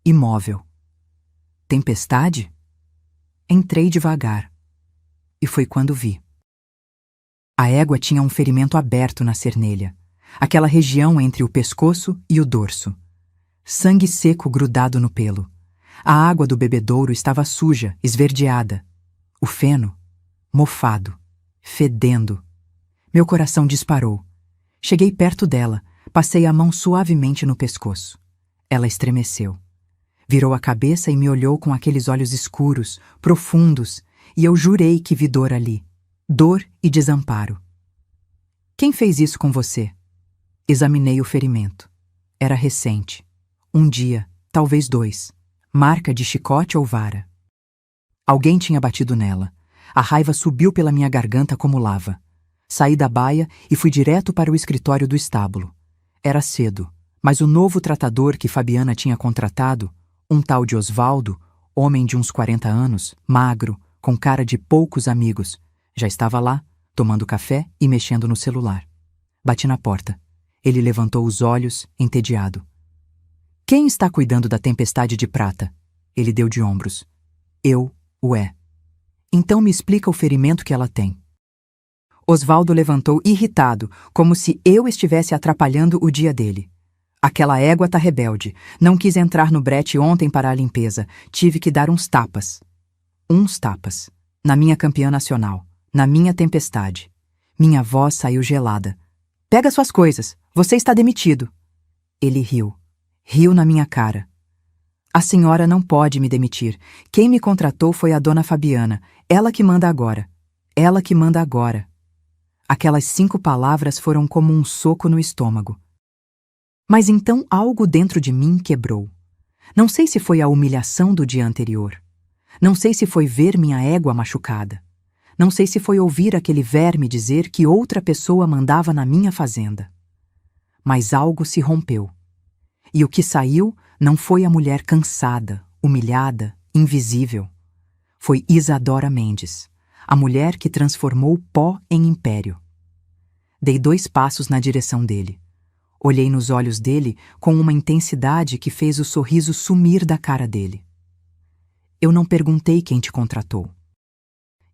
Imóvel. Tempestade? Entrei devagar. E foi quando vi. A égua tinha um ferimento aberto na cernelha, aquela região entre o pescoço e o dorso. Sangue seco grudado no pelo. A água do bebedouro estava suja, esverdeada. O feno, mofado, fedendo. Meu coração disparou. Cheguei perto dela, passei a mão suavemente no pescoço. Ela estremeceu. Virou a cabeça e me olhou com aqueles olhos escuros, profundos, e eu jurei que vi dor ali. Dor e desamparo. Quem fez isso com você? Examinei o ferimento. Era recente. 1 dia, talvez 2. Marca de chicote ou vara. Alguém tinha batido nela. A raiva subiu pela minha garganta como lava. Saí da baia e fui direto para o escritório do estábulo. Era cedo, mas o novo tratador que Fabiana tinha contratado, um tal de Osvaldo, homem de uns 40 anos, magro, com cara de poucos amigos, já estava lá, tomando café e mexendo no celular. Bati na porta. Ele levantou os olhos, entediado. Quem está cuidando da tempestade de prata? Ele deu de ombros. Eu, ué. Então me explica o ferimento que ela tem. Osvaldo levantou irritado, como se eu estivesse atrapalhando o dia dele. Aquela égua tá rebelde. Não quis entrar no brete ontem para a limpeza. Tive que dar uns tapas. Uns tapas. Na minha campeã nacional. Na minha tempestade. Minha voz saiu gelada. Pega suas coisas. Você está demitido. Ele riu. Riu na minha cara. A senhora não pode me demitir. Quem me contratou foi a dona Fabiana. Ela que manda agora. Ela que manda agora. Aquelas 5 palavras foram como um soco no estômago. Mas então algo dentro de mim quebrou. Não sei se foi a humilhação do dia anterior. Não sei se foi ver minha égua machucada. Não sei se foi ouvir aquele verme dizer que outra pessoa mandava na minha fazenda. Mas algo se rompeu. E o que saiu não foi a mulher cansada, humilhada, invisível. Foi Isadora Mendes, a mulher que transformou pó em império. Dei 2 passos na direção dele. Olhei nos olhos dele com uma intensidade que fez o sorriso sumir da cara dele. Eu não perguntei quem te contratou.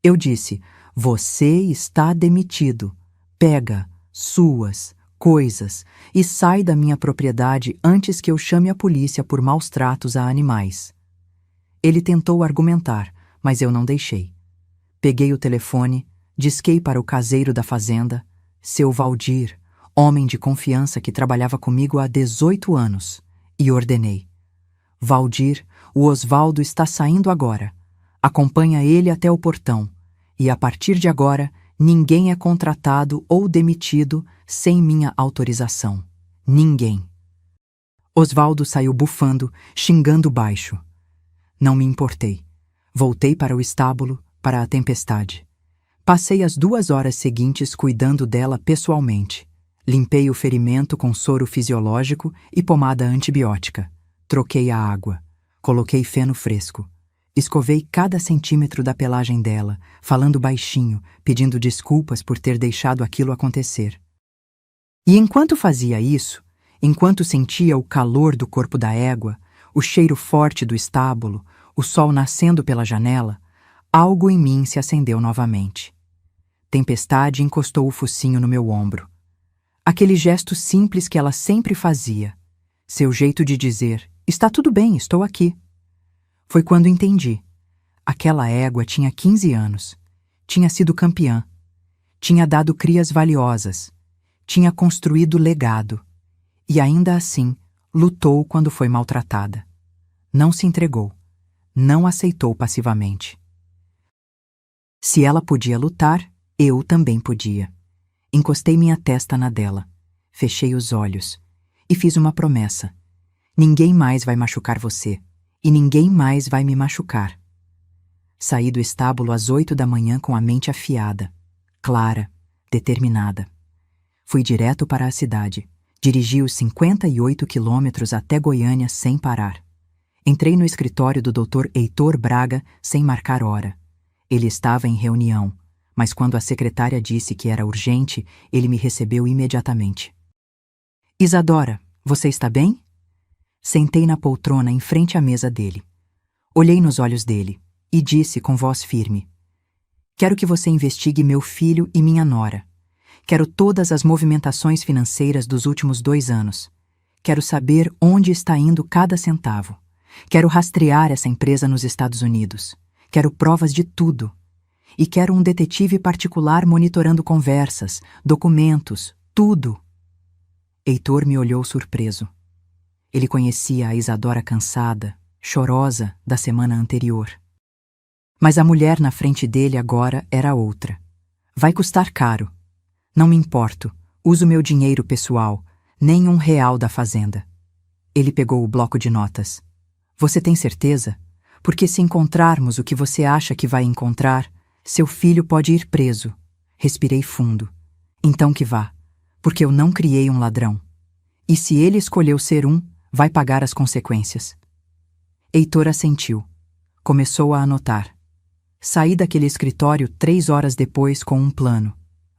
Eu disse, você está demitido. Pega suas coisas e sai da minha propriedade antes que eu chame a polícia por maus tratos a animais. Ele tentou argumentar, mas eu não deixei. Peguei o telefone, disquei para o caseiro da fazenda, seu Valdir, homem de confiança que trabalhava comigo há 18 anos, e ordenei. Valdir, o Osvaldo está saindo agora. Acompanha ele até o portão, e a partir de agora, ninguém é contratado ou demitido sem minha autorização. Ninguém. Osvaldo saiu bufando, xingando baixo. Não me importei. Voltei para o estábulo, para a tempestade. Passei as 2 horas seguintes cuidando dela pessoalmente. Limpei o ferimento com soro fisiológico e pomada antibiótica. Troquei a água. Coloquei feno fresco. Escovei cada centímetro da pelagem dela, falando baixinho, pedindo desculpas por ter deixado aquilo acontecer. E enquanto fazia isso, enquanto sentia o calor do corpo da égua, o cheiro forte do estábulo, o sol nascendo pela janela, algo em mim se acendeu novamente. Tempestade encostou o focinho no meu ombro. Aquele gesto simples que ela sempre fazia. Seu jeito de dizer, está tudo bem, estou aqui. Foi quando entendi. Aquela égua tinha 15 anos. Tinha sido campeã. Tinha dado crias valiosas. Tinha construído legado. E ainda assim, lutou quando foi maltratada. Não se entregou. Não aceitou passivamente. Se ela podia lutar, eu também podia. Encostei minha testa na dela. Fechei os olhos. E fiz uma promessa. Ninguém mais vai machucar você. E ninguém mais vai me machucar. Saí do estábulo às 8 da manhã com a mente afiada, clara, determinada. Fui direto para a cidade. Dirigi os 58 quilômetros até Goiânia sem parar. Entrei no escritório do Dr. Heitor Braga sem marcar hora. Ele estava em reunião, mas quando a secretária disse que era urgente, ele me recebeu imediatamente. Isadora, você está bem? Sentei na poltrona em frente à mesa dele. Olhei nos olhos dele e disse com voz firme: quero que você investigue meu filho e minha nora. Quero todas as movimentações financeiras dos últimos 2 anos. Quero saber onde está indo cada centavo. Quero rastrear essa empresa nos Estados Unidos. Quero provas de tudo. E quero um detetive particular monitorando conversas, documentos, tudo. Heitor me olhou surpreso. Ele conhecia a Isadora cansada, chorosa da semana anterior. Mas a mulher na frente dele agora era outra. Vai custar caro. Não me importo. Uso meu dinheiro pessoal, nem R$1 da fazenda. Ele pegou o bloco de notas. Você tem certeza? Porque se encontrarmos o que você acha que vai encontrar, seu filho pode ir preso. Respirei fundo. Então que vá, porque eu não criei um ladrão. E se ele escolheu ser um, vai pagar as consequências. Heitor assentiu. Começou a anotar. Saí daquele escritório 3 horas depois com um plano.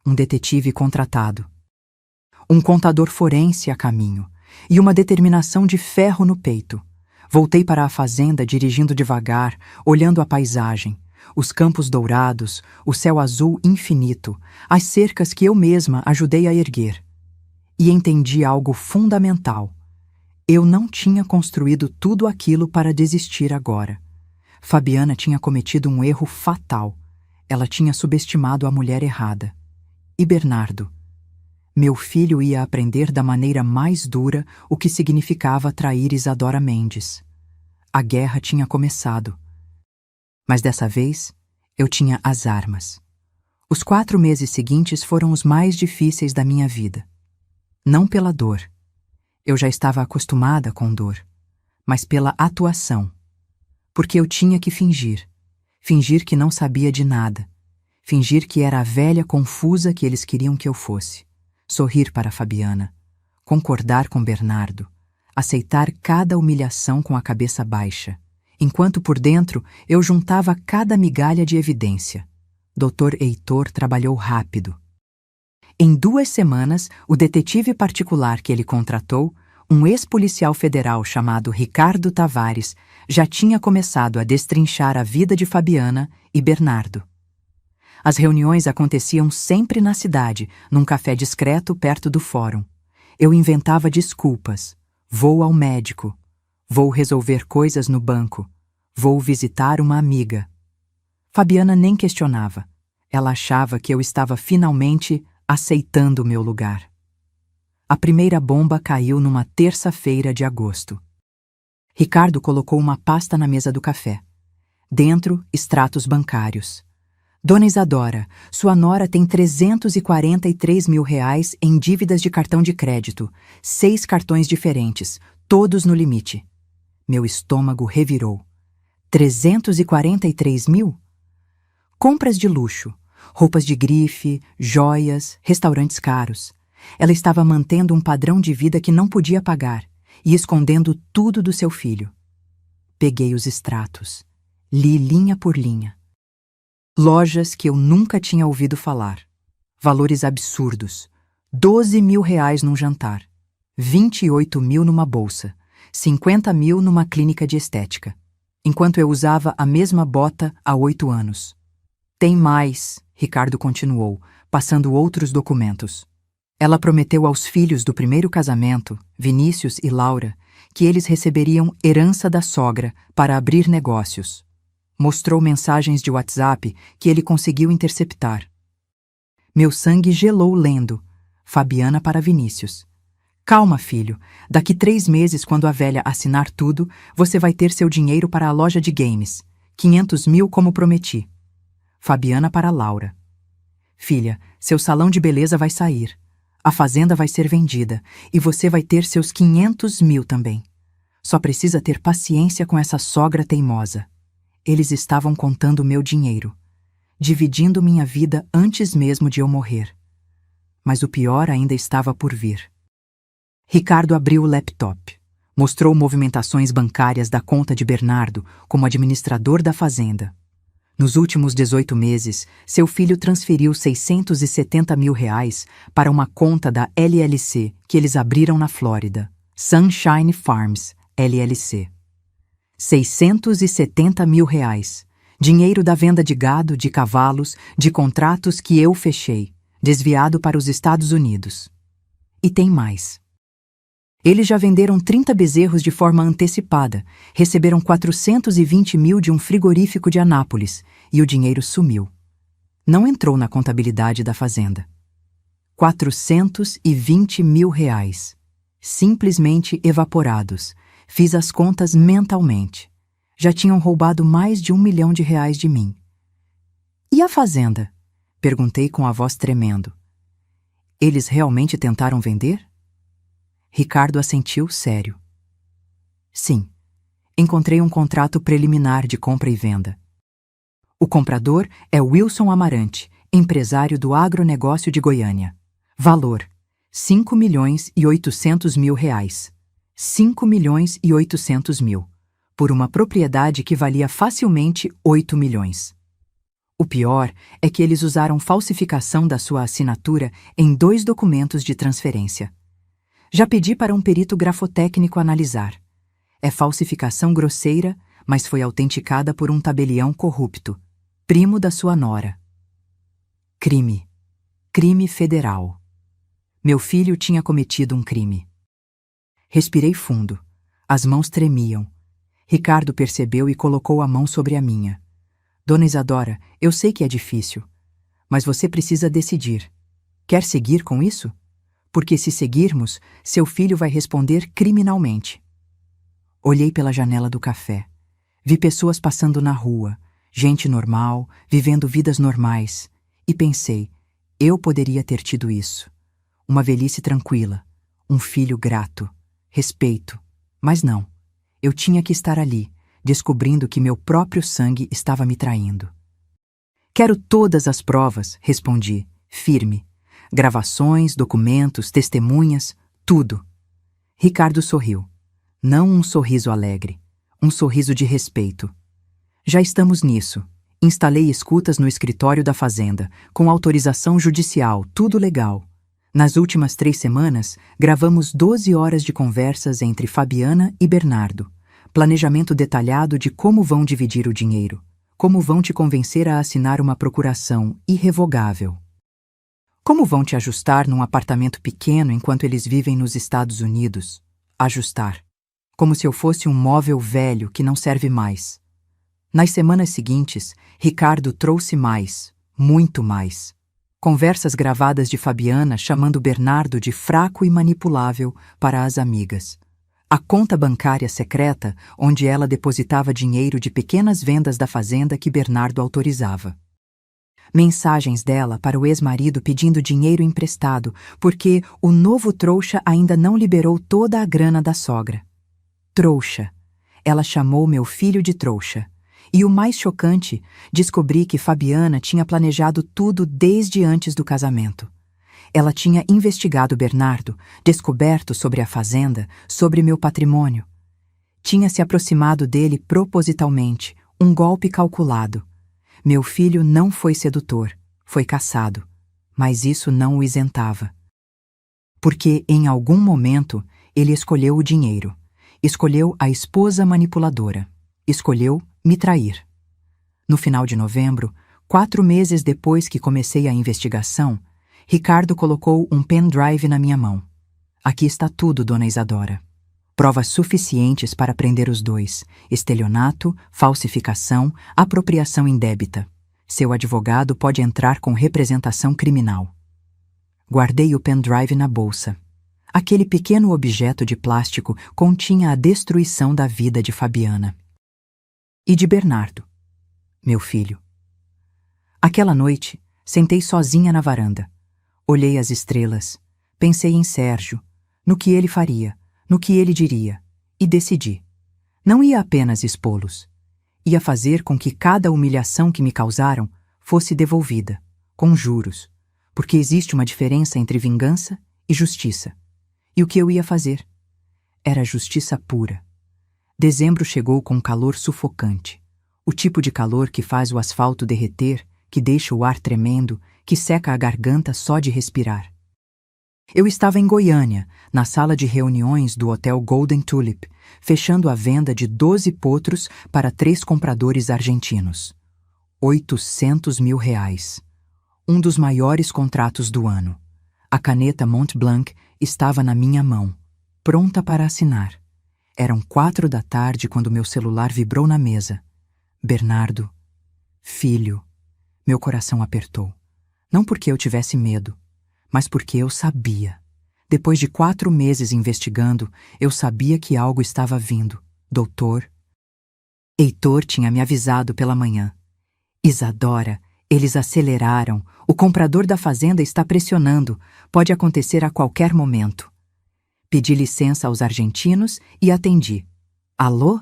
Um detetive contratado. Um contador forense a caminho. E uma determinação de ferro no peito. Voltei para a fazenda dirigindo devagar, olhando a paisagem. Os campos dourados, o céu azul infinito, as cercas que eu mesma ajudei a erguer. E entendi algo fundamental. Eu não tinha construído tudo aquilo para desistir agora. Fabiana tinha cometido um erro fatal. Ela tinha subestimado a mulher errada. E Bernardo? Meu filho ia aprender da maneira mais dura o que significava trair Isadora Mendes. A guerra tinha começado. Mas dessa vez, eu tinha as armas. Os 4 meses seguintes foram os mais difíceis da minha vida. Não pela dor. Eu já estava acostumada com dor. Mas pela atuação. Porque eu tinha que fingir. Fingir que não sabia de nada. Fingir que era a velha confusa que eles queriam que eu fosse. Sorrir para Fabiana. Concordar com Bernardo. Aceitar cada humilhação com a cabeça baixa. Enquanto por dentro eu juntava cada migalha de evidência. Dr. Heitor trabalhou rápido. Em 2 semanas, o detetive particular que ele contratou, um ex-policial federal chamado Ricardo Tavares, já tinha começado a destrinchar a vida de Fabiana e Bernardo. As reuniões aconteciam sempre na cidade, num café discreto perto do fórum. Eu inventava desculpas. Vou ao médico. Vou resolver coisas no banco. Vou visitar uma amiga. Fabiana nem questionava. Ela achava que eu estava finalmente aceitando o meu lugar. A primeira bomba caiu numa terça-feira de agosto. Ricardo colocou uma pasta na mesa do café. Dentro, extratos bancários. Dona Isadora, sua nora tem R$343 mil em dívidas de cartão de crédito. 6 cartões diferentes, todos no limite. Meu estômago revirou. 343 mil? Compras de luxo, roupas de grife, joias, restaurantes caros. Ela estava mantendo um padrão de vida que não podia pagar e escondendo tudo do seu filho. Peguei os extratos. Li linha por linha. Lojas que eu nunca tinha ouvido falar. Valores absurdos. R$12 mil num jantar. 28 mil numa bolsa. 50 mil numa clínica de estética. Enquanto eu usava a mesma bota há 8 anos. Tem mais, Ricardo continuou, passando outros documentos. Ela prometeu aos filhos do primeiro casamento, Vinícius e Laura, que eles receberiam herança da sogra para abrir negócios. Mostrou mensagens de WhatsApp que ele conseguiu interceptar. Meu sangue gelou lendo. Fabiana para Vinícius. Calma, filho. Daqui 3 meses, quando a velha assinar tudo, você vai ter seu dinheiro para a loja de games. 500 mil como prometi. Fabiana para Laura. Filha, seu salão de beleza vai sair. A fazenda vai ser vendida e você vai ter seus 500 mil também. Só precisa ter paciência com essa sogra teimosa. Eles estavam contando meu dinheiro, dividindo minha vida antes mesmo de eu morrer. Mas o pior ainda estava por vir. Ricardo abriu o laptop, mostrou movimentações bancárias da conta de Bernardo como administrador da fazenda. Nos últimos 18 meses, seu filho transferiu R$670 mil para uma conta da LLC que eles abriram na Flórida, Sunshine Farms, LLC. 670 mil reais. Dinheiro da venda de gado, de cavalos, de contratos que eu fechei, desviado para os Estados Unidos. E tem mais. Eles já venderam 30 bezerros de forma antecipada, receberam 420 mil de um frigorífico de Anápolis e o dinheiro sumiu. Não entrou na contabilidade da fazenda. 420 mil reais. Simplesmente evaporados. Fiz as contas mentalmente. Já tinham roubado mais de R$1 milhão de mim. E a fazenda? Perguntei com a voz tremendo. Eles realmente tentaram vender? Ricardo assentiu sério. Sim, encontrei um contrato preliminar de compra e venda. O comprador é Wilson Amarante, empresário do agronegócio de Goiânia. Valor: 5.800.000 reais. 5.800.000. Por uma propriedade que valia facilmente 8 milhões. O pior é que eles usaram falsificação da sua assinatura em 2 documentos de transferência. Já pedi para um perito grafotécnico analisar. É falsificação grosseira, mas foi autenticada por um tabelião corrupto, primo da sua nora. Crime. Crime federal. Meu filho tinha cometido um crime. Respirei fundo. As mãos tremiam. Ricardo percebeu e colocou a mão sobre a minha. Dona Isadora, eu sei que é difícil, mas você precisa decidir. Quer seguir com isso? Porque se seguirmos, seu filho vai responder criminalmente. Olhei pela janela do café. Vi pessoas passando na rua, gente normal, vivendo vidas normais. E pensei, eu poderia ter tido isso. Uma velhice tranquila, um filho grato, respeito. Mas não, eu tinha que estar ali, descobrindo que meu próprio sangue estava me traindo. Quero todas as provas, respondi, firme. Gravações, documentos, testemunhas, tudo. Ricardo sorriu. Não um sorriso alegre, um sorriso de respeito. Já estamos nisso. Instalei escutas no escritório da fazenda, com autorização judicial, tudo legal. Nas últimas 3 semanas, gravamos 12 horas de conversas entre Fabiana e Bernardo. Planejamento detalhado de como vão dividir o dinheiro, como vão te convencer a assinar uma procuração irrevogável. Como vão te ajustar num apartamento pequeno enquanto eles vivem nos Estados Unidos? Ajustar. Como se eu fosse um móvel velho que não serve mais. Nas semanas seguintes, Ricardo trouxe mais, muito mais. Conversas gravadas de Fabiana chamando Bernardo de fraco e manipulável para as amigas. A conta bancária secreta onde ela depositava dinheiro de pequenas vendas da fazenda que Bernardo autorizava. Mensagens dela para o ex-marido pedindo dinheiro emprestado, porque o novo trouxa ainda não liberou toda a grana da sogra. Trouxa. Ela chamou meu filho de trouxa. E o mais chocante, descobri que Fabiana tinha planejado tudo desde antes do casamento. Ela tinha investigado Bernardo, descoberto sobre a fazenda, sobre meu patrimônio. Tinha se aproximado dele propositalmente, um golpe calculado. Meu filho não foi sedutor, foi caçado, mas isso não o isentava. Porque, em algum momento, ele escolheu o dinheiro, escolheu a esposa manipuladora, escolheu me trair. No final de novembro, 4 meses depois que comecei a investigação, Ricardo colocou um pendrive na minha mão. Aqui está tudo, Dona Isadora. Provas suficientes para prender os 2: estelionato, falsificação, apropriação indébita. Seu advogado pode entrar com representação criminal. Guardei o pendrive na bolsa. Aquele pequeno objeto de plástico continha a destruição da vida de Fabiana. E de Bernardo, meu filho. Aquela noite, sentei sozinha na varanda. Olhei as estrelas, pensei em Sérgio, no que ele faria, no que ele diria, e decidi. Não ia apenas expô-los. Ia fazer com que cada humilhação que me causaram fosse devolvida, com juros, porque existe uma diferença entre vingança e justiça. E o que eu ia fazer? Era justiça pura. Dezembro chegou com um calor sufocante. O tipo de calor que faz o asfalto derreter, que deixa o ar tremendo, que seca a garganta só de respirar. Eu estava em Goiânia, na sala de reuniões do Hotel Golden Tulip, fechando a venda de 12 potros para 3 compradores argentinos. 800 mil reais. Um dos maiores contratos do ano. A caneta Mont Blanc estava na minha mão, pronta para assinar. Eram 4 da tarde quando meu celular vibrou na mesa. Bernardo, filho. Meu coração apertou. Não porque eu tivesse medo, mas porque eu sabia. Depois de 4 meses investigando, eu sabia que algo estava vindo. Doutor. Heitor tinha me avisado pela manhã. Isadora, eles aceleraram. O comprador da fazenda está pressionando. Pode acontecer a qualquer momento. Pedi licença aos argentinos e atendi. Alô?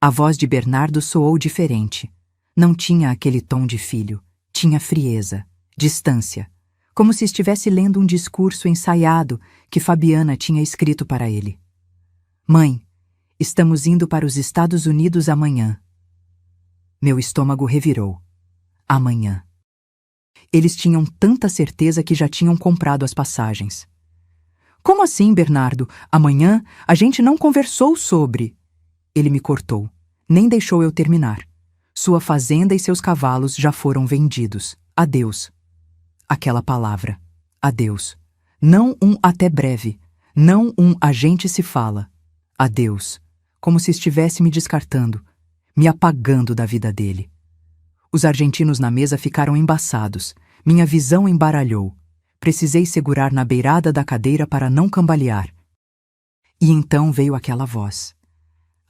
A voz de Bernardo soou diferente. Não tinha aquele tom de filho. Tinha frieza, distância. Como se estivesse lendo um discurso ensaiado que Fabiana tinha escrito para ele. Mãe, estamos indo para os Estados Unidos amanhã. Meu estômago revirou. Amanhã. Eles tinham tanta certeza que já tinham comprado as passagens. Como assim, Bernardo? Amanhã a gente não conversou sobre... Ele me cortou. Nem deixou eu terminar. Sua fazenda e seus cavalos já foram vendidos. Adeus. Aquela palavra. Adeus. Não um até breve. Não um a gente se fala. Adeus. Como se estivesse me descartando, me apagando da vida dele. Os argentinos na mesa ficaram embaçados. Minha visão embaralhou. Precisei segurar na beirada da cadeira para não cambalear. E então veio aquela voz.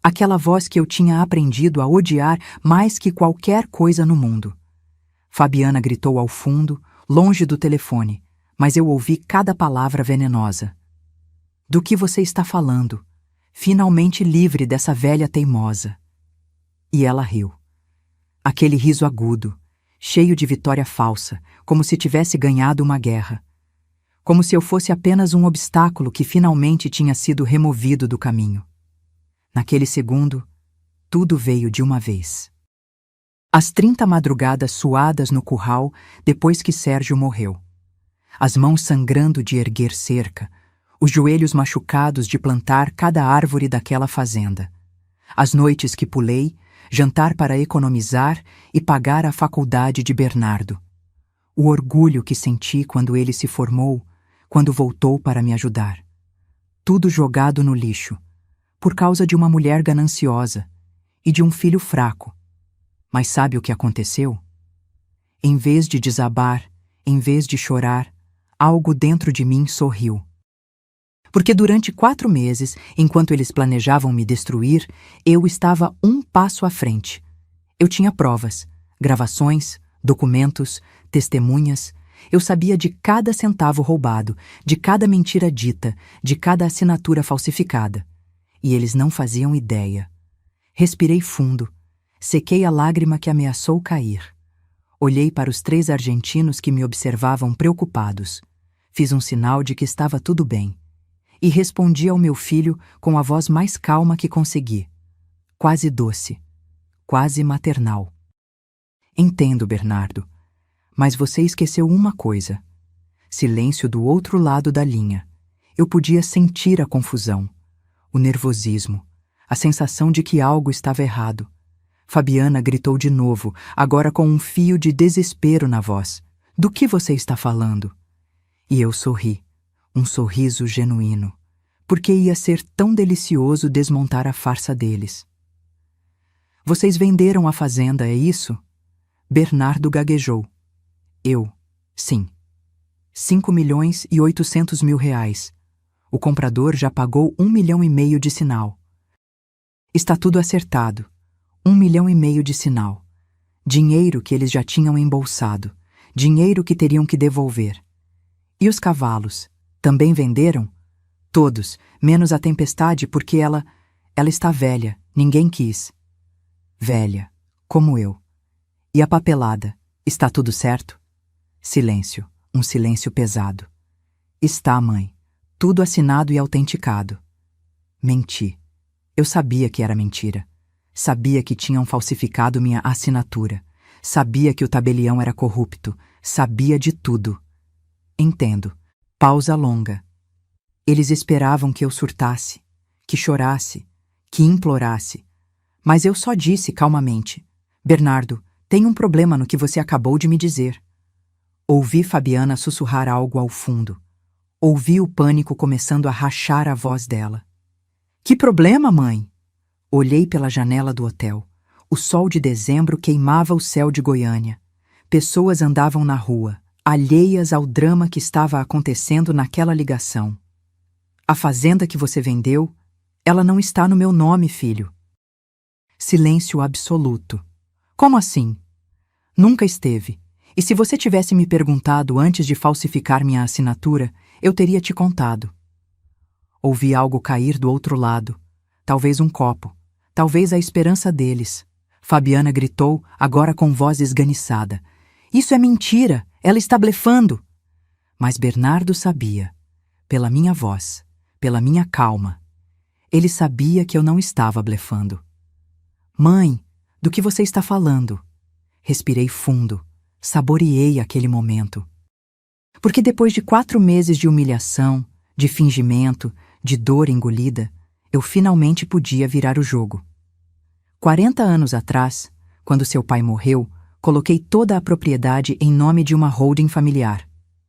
Aquela voz que eu tinha aprendido a odiar mais que qualquer coisa no mundo. Fabiana gritou ao fundo, longe do telefone, mas eu ouvi cada palavra venenosa. Do que você está falando? Finalmente livre dessa velha teimosa. E ela riu. Aquele riso agudo, cheio de vitória falsa, como se tivesse ganhado uma guerra. Como se eu fosse apenas um obstáculo que finalmente tinha sido removido do caminho. Naquele segundo, tudo veio de uma vez. As 30 madrugadas suadas no curral depois que Sérgio morreu. As mãos sangrando de erguer cerca, os joelhos machucados de plantar cada árvore daquela fazenda. As noites que pulei, jantar para economizar e pagar a faculdade de Bernardo. O orgulho que senti quando ele se formou, quando voltou para me ajudar. Tudo jogado no lixo, por causa de uma mulher gananciosa e de um filho fraco. Mas sabe o que aconteceu? Em vez de desabar, em vez de chorar, algo dentro de mim sorriu. Porque durante 4 meses, enquanto eles planejavam me destruir, eu estava um passo à frente. Eu tinha provas, gravações, documentos, testemunhas. Eu sabia de cada centavo roubado, de cada mentira dita, de cada assinatura falsificada. E eles não faziam ideia. Respirei fundo, sequei a lágrima que ameaçou cair. Olhei para os 3 argentinos que me observavam preocupados. Fiz um sinal de que estava tudo bem. E respondi ao meu filho com a voz mais calma que consegui. Quase doce, quase maternal. Entendo, Bernardo, mas você esqueceu uma coisa. Silêncio do outro lado da linha. Eu podia sentir a confusão, o nervosismo, a sensação de que algo estava errado. Fabiana gritou de novo, agora com um fio de desespero na voz. Do que você está falando? E eu sorri. Um sorriso genuíno, porque ia ser tão delicioso desmontar a farsa deles. Vocês venderam a fazenda, é isso? Bernardo gaguejou. Eu, sim. 5.800.000 reais. O comprador já pagou 1,5 milhão de sinal. Está tudo acertado. 1,5 milhão de sinal. Dinheiro que eles já tinham embolsado. Dinheiro que teriam que devolver. E os cavalos? Também venderam? Todos, menos a Tempestade, porque ela está velha, ninguém quis. Velha, como eu. E a papelada? Está tudo certo? Silêncio, um silêncio pesado. Está, mãe. Tudo assinado e autenticado. Menti. Eu sabia que era mentira. Sabia que tinham falsificado minha assinatura. Sabia que o tabelião era corrupto. Sabia de tudo. Entendo. Pausa longa. Eles esperavam que eu surtasse, que chorasse, que implorasse. Mas eu só disse calmamente: Bernardo, tem um problema no que você acabou de me dizer. Ouvi Fabiana sussurrar algo ao fundo. Ouvi o pânico começando a rachar a voz dela. Que problema, mãe? Olhei pela janela do hotel. O sol de dezembro queimava o céu de Goiânia. Pessoas andavam na rua, alheias ao drama que estava acontecendo naquela ligação. A fazenda que você vendeu, ela não está no meu nome, filho. Silêncio absoluto. Como assim? Nunca esteve. E se você tivesse me perguntado antes de falsificar minha assinatura, eu teria te contado. Ouvi algo cair do outro lado. Talvez um copo. Talvez a esperança deles. Fabiana gritou, agora com voz esganiçada. Isso é mentira! Ela está blefando! Mas Bernardo sabia. Pela minha voz, pela minha calma. Ele sabia que eu não estava blefando. Mãe, do que você está falando? Respirei fundo. Saboreei aquele momento. Porque depois de 4 meses de humilhação, de fingimento, de dor engolida, eu finalmente podia virar o jogo. 40 anos atrás, quando seu pai morreu, coloquei toda a propriedade em nome de uma holding familiar,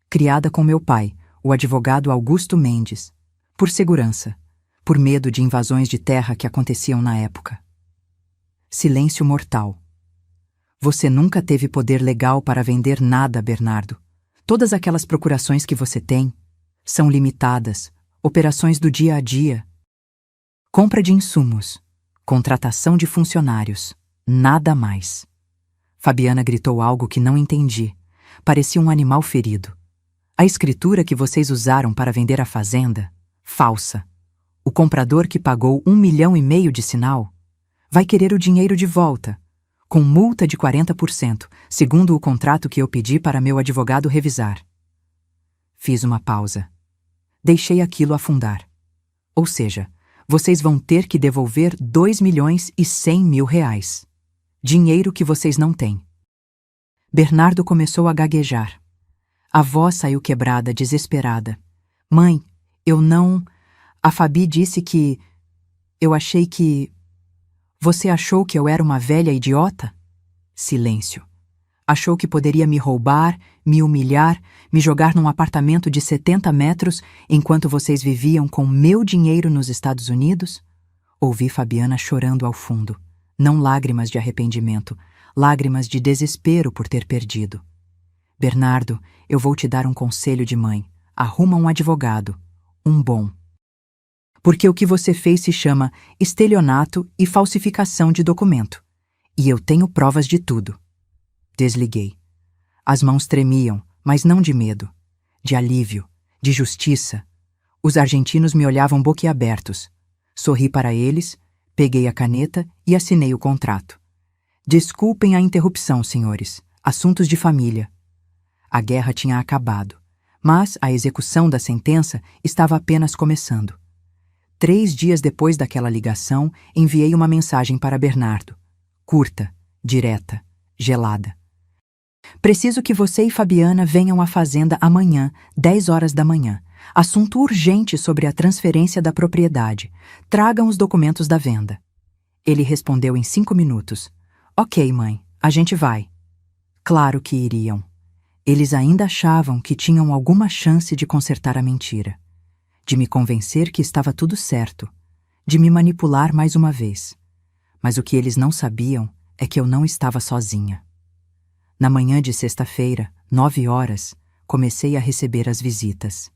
criada com meu pai, o advogado Augusto Mendes, por segurança, por medo de invasões de terra que aconteciam na época. Silêncio mortal. Você nunca teve poder legal para vender nada, Bernardo. Todas aquelas procurações que você tem são limitadas, operações do dia a dia. Compra de insumos, contratação de funcionários, nada mais. Fabiana gritou algo que não entendi. Parecia um animal ferido. A escritura que vocês usaram para vender a fazenda? Falsa. O comprador que pagou 1,5 milhão de sinal vai querer o dinheiro de volta, com multa de 40%, segundo o contrato que eu pedi para meu advogado revisar. Fiz uma pausa. Deixei aquilo afundar. Ou seja, vocês vão ter que devolver 2,1 milhões. Dinheiro que vocês não têm. Bernardo começou a gaguejar. A voz saiu quebrada, desesperada. Mãe, eu não... A Fabi disse que... Eu achei que... Você achou que eu era uma velha idiota? Silêncio. Achou que poderia me roubar, me humilhar, me jogar num apartamento de 70 metros enquanto vocês viviam com meu dinheiro nos Estados Unidos? Ouvi Fabiana chorando ao fundo. Não lágrimas de arrependimento, lágrimas de desespero por ter perdido. Bernardo, eu vou te dar um conselho de mãe. Arruma um advogado. Um bom. Porque o que você fez se chama estelionato e falsificação de documento. E eu tenho provas de tudo. Desliguei. As mãos tremiam, mas não de medo. De alívio, de justiça. Os argentinos me olhavam boquiabertos. Sorri para eles, peguei a caneta e assinei o contrato. Desculpem a interrupção, senhores. Assuntos de família. A guerra tinha acabado, mas a execução da sentença estava apenas começando. 3 dias depois daquela ligação, enviei uma mensagem para Bernardo. Curta, direta, gelada. Preciso que você e Fabiana venham à fazenda amanhã, 10 horas da manhã. Assunto urgente sobre a transferência da propriedade. Tragam os documentos da venda. Ele respondeu em 5 minutos. Ok, mãe, a gente vai. Claro que iriam. Eles ainda achavam que tinham alguma chance de consertar a mentira. De me convencer que estava tudo certo. De me manipular mais uma vez. Mas o que eles não sabiam é que eu não estava sozinha. Na manhã de sexta-feira, 9 horas, comecei a receber as visitas.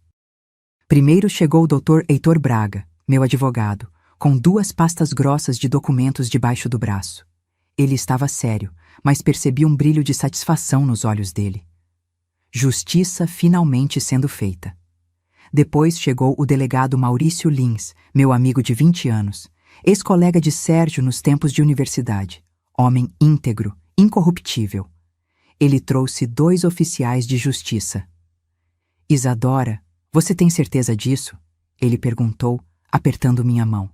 Primeiro chegou o Dr. Heitor Braga, meu advogado, com 2 pastas grossas de documentos debaixo do braço. Ele estava sério, mas percebi um brilho de satisfação nos olhos dele. Justiça finalmente sendo feita. Depois chegou o delegado Maurício Lins, meu amigo de 20 anos, ex-colega de Sérgio nos tempos de universidade, homem íntegro, incorruptível. Ele trouxe 2 oficiais de justiça. Isadora, você tem certeza disso? Ele perguntou, apertando minha mão.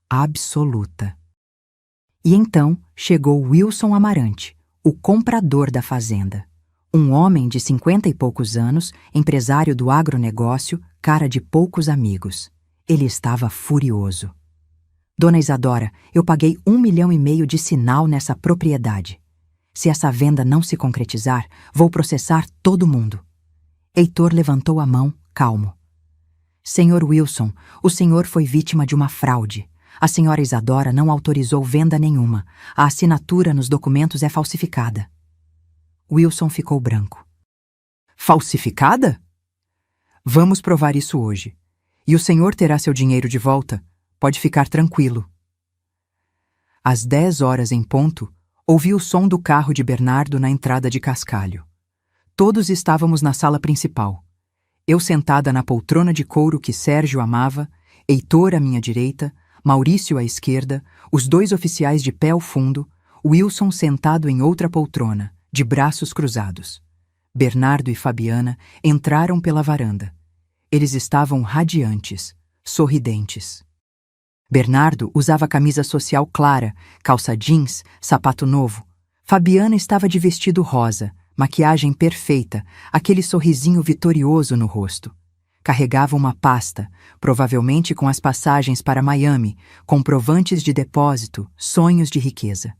Absoluta. E então chegou Wilson Amarante, o comprador da fazenda. Um homem de 50 e poucos anos, empresário do agronegócio, cara de poucos amigos. Ele estava furioso. Dona Isadora, eu paguei 1,5 milhão de sinal nessa propriedade. Se essa venda não se concretizar, vou processar todo mundo. Heitor levantou a mão, calmo. Senhor Wilson, o senhor foi vítima de uma fraude. A senhora Isadora não autorizou venda nenhuma. A assinatura nos documentos é falsificada. Wilson ficou branco. Falsificada? Vamos provar isso hoje. E o senhor terá seu dinheiro de volta. Pode ficar tranquilo. Às 10 horas em ponto, ouvi o som do carro de Bernardo na entrada de Cascalho. Todos estávamos na sala principal. Eu sentada na poltrona de couro que Sérgio amava, Heitor à minha direita, Maurício à esquerda, os 2 oficiais de pé ao fundo, Wilson sentado em outra poltrona, de braços cruzados. Bernardo e Fabiana entraram pela varanda. Eles estavam radiantes, sorridentes. Bernardo usava camisa social clara, calça jeans, sapato novo. Fabiana estava de vestido rosa, maquiagem perfeita, aquele sorrisinho vitorioso no rosto. Carregava uma pasta, provavelmente com as passagens para Miami, comprovantes de depósito, sonhos de riqueza.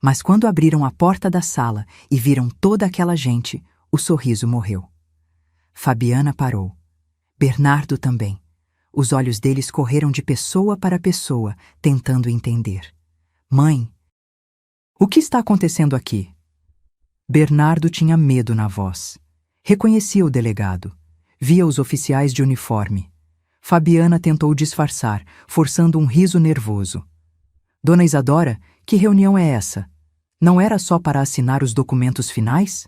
Mas quando abriram a porta da sala e viram toda aquela gente, o sorriso morreu. Fabiana parou. Bernardo também. Os olhos deles correram de pessoa para pessoa, tentando entender. Mãe, o que está acontecendo aqui? Bernardo tinha medo na voz. Reconhecia o delegado. Via os oficiais de uniforme. Fabiana tentou disfarçar, forçando um riso nervoso. Dona Isadora, que reunião é essa? Não era só para assinar os documentos finais?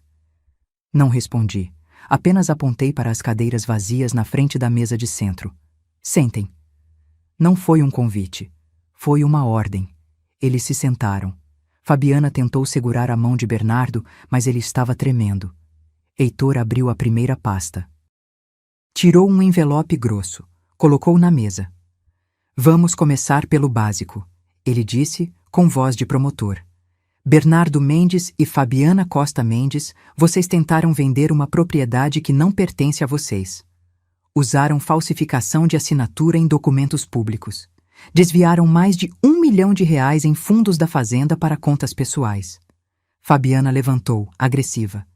Não respondi. Apenas apontei para as cadeiras vazias na frente da mesa de centro. Sentem. Não foi um convite. Foi uma ordem. Eles se sentaram. Fabiana tentou segurar a mão de Bernardo, mas ele estava tremendo. Heitor abriu a primeira pasta. Tirou um envelope grosso. Colocou na mesa. Vamos começar pelo básico, ele disse, com voz de promotor. Bernardo Mendes e Fabiana Costa Mendes, vocês tentaram vender uma propriedade que não pertence a vocês. Usaram falsificação de assinatura em documentos públicos. Desviaram mais de R$ 1 milhão em fundos da fazenda para contas pessoais. Fabiana levantou, agressiva.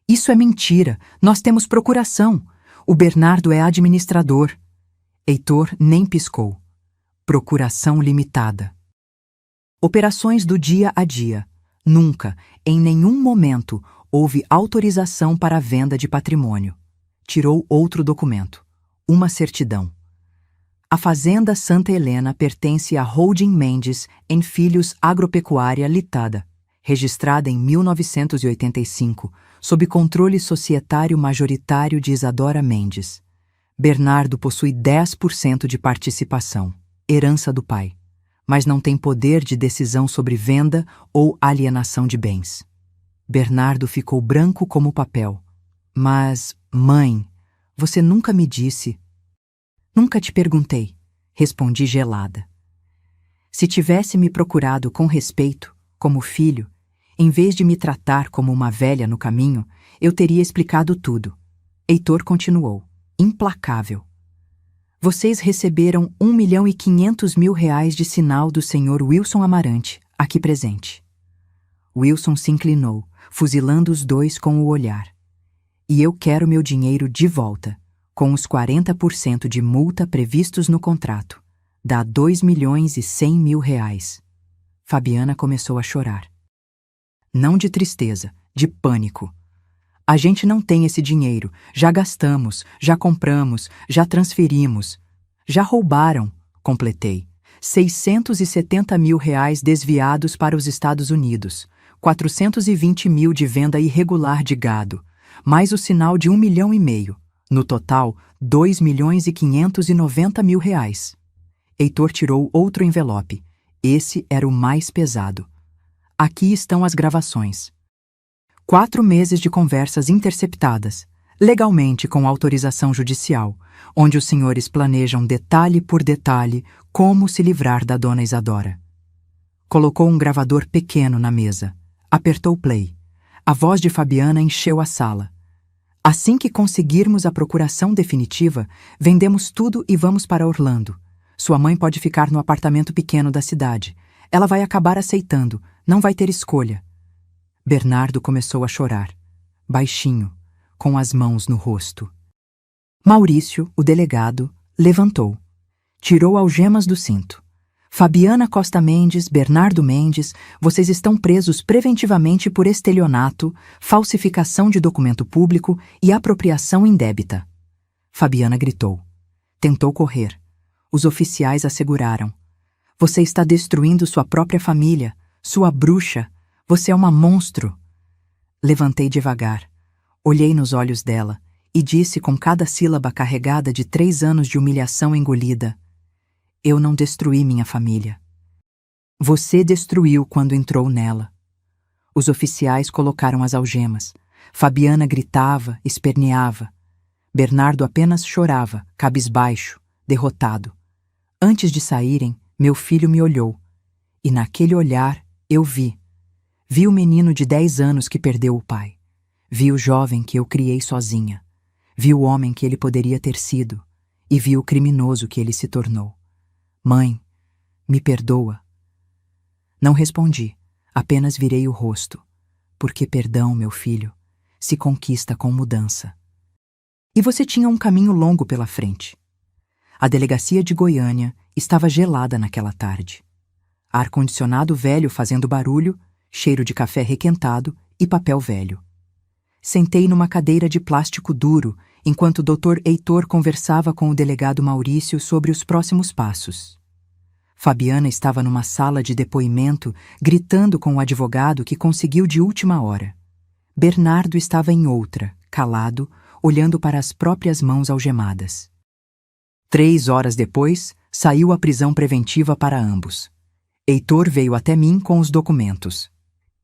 Isso é mentira, nós temos procuração. O Bernardo é administrador. Heitor nem piscou. Procuração limitada. Operações do dia a dia. Nunca, em nenhum momento, houve autorização para a venda de patrimônio. Tirou outro documento. Uma certidão. A Fazenda Santa Helena pertence a Holding Mendes em Filhos Agropecuária Litada, registrada em 1985, sob controle societário majoritário de Isadora Mendes. Bernardo possui 10% de participação, herança do pai, mas não tem poder de decisão sobre venda ou alienação de bens. Bernardo ficou branco como papel. Mas, mãe, você nunca me disse. Nunca te perguntei, respondi gelada. Se tivesse me procurado com respeito, como filho, em vez de me tratar como uma velha no caminho, eu teria explicado tudo. Heitor continuou, implacável. Vocês receberam R$ 1,5 milhão de sinal do senhor Wilson Amarante, aqui presente. Wilson se inclinou, fuzilando os 2 com o olhar. E eu quero meu dinheiro de volta, com os 40% de multa previstos no contrato. Dá R$ 2,1 milhões. Fabiana começou a chorar. Não de tristeza, de pânico. A gente não tem esse dinheiro, já gastamos, já compramos, já transferimos. Já roubaram, completei. R$ 670 mil desviados para os Estados Unidos, 420 mil de venda irregular de gado, mais o sinal de R$ 1,5 milhão. No total, R$ 2,590 mil. Heitor tirou outro envelope. Esse era o mais pesado. Aqui estão as gravações. 4 meses de conversas interceptadas, legalmente com autorização judicial, onde os senhores planejam detalhe por detalhe como se livrar da dona Isadora. Colocou um gravador pequeno na mesa. Apertou play. A voz de Fabiana encheu a sala. Assim que conseguirmos a procuração definitiva, vendemos tudo e vamos para Orlando. Sua mãe pode ficar no apartamento pequeno da cidade. Ela vai acabar aceitando, não vai ter escolha. Bernardo começou a chorar, baixinho, com as mãos no rosto. Maurício, o delegado, levantou. Tirou algemas do cinto. Fabiana Costa Mendes, Bernardo Mendes, vocês estão presos preventivamente por estelionato, falsificação de documento público e apropriação indébita. Fabiana gritou. Tentou correr. Os oficiais a seguraram. Você está destruindo sua própria família, sua bruxa. Você é uma monstro. Levantei devagar. Olhei nos olhos dela e disse com cada sílaba carregada de 3 anos de humilhação engolida: eu não destruí minha família. Você destruiu quando entrou nela. Os oficiais colocaram as algemas. Fabiana gritava, esperneava. Bernardo apenas chorava, cabisbaixo, derrotado. Antes de saírem, meu filho me olhou. E naquele olhar, eu vi. Vi o menino de 10 anos que perdeu o pai. Vi o jovem que eu criei sozinha. Vi o homem que ele poderia ter sido. E vi o criminoso que ele se tornou. Mãe, me perdoa. Não respondi, apenas virei o rosto, porque perdão, meu filho, se conquista com mudança. E você tinha um caminho longo pela frente. A delegacia de Goiânia estava gelada naquela tarde. Ar-condicionado velho fazendo barulho, cheiro de café requentado e papel velho. Sentei numa cadeira de plástico duro, enquanto o Dr. Heitor conversava com o delegado Maurício sobre os próximos passos. Fabiana estava numa sala de depoimento, gritando com o advogado que conseguiu de última hora. Bernardo estava em outra, calado, olhando para as próprias mãos algemadas. 3 horas depois, saiu a prisão preventiva para ambos. Heitor veio até mim com os documentos.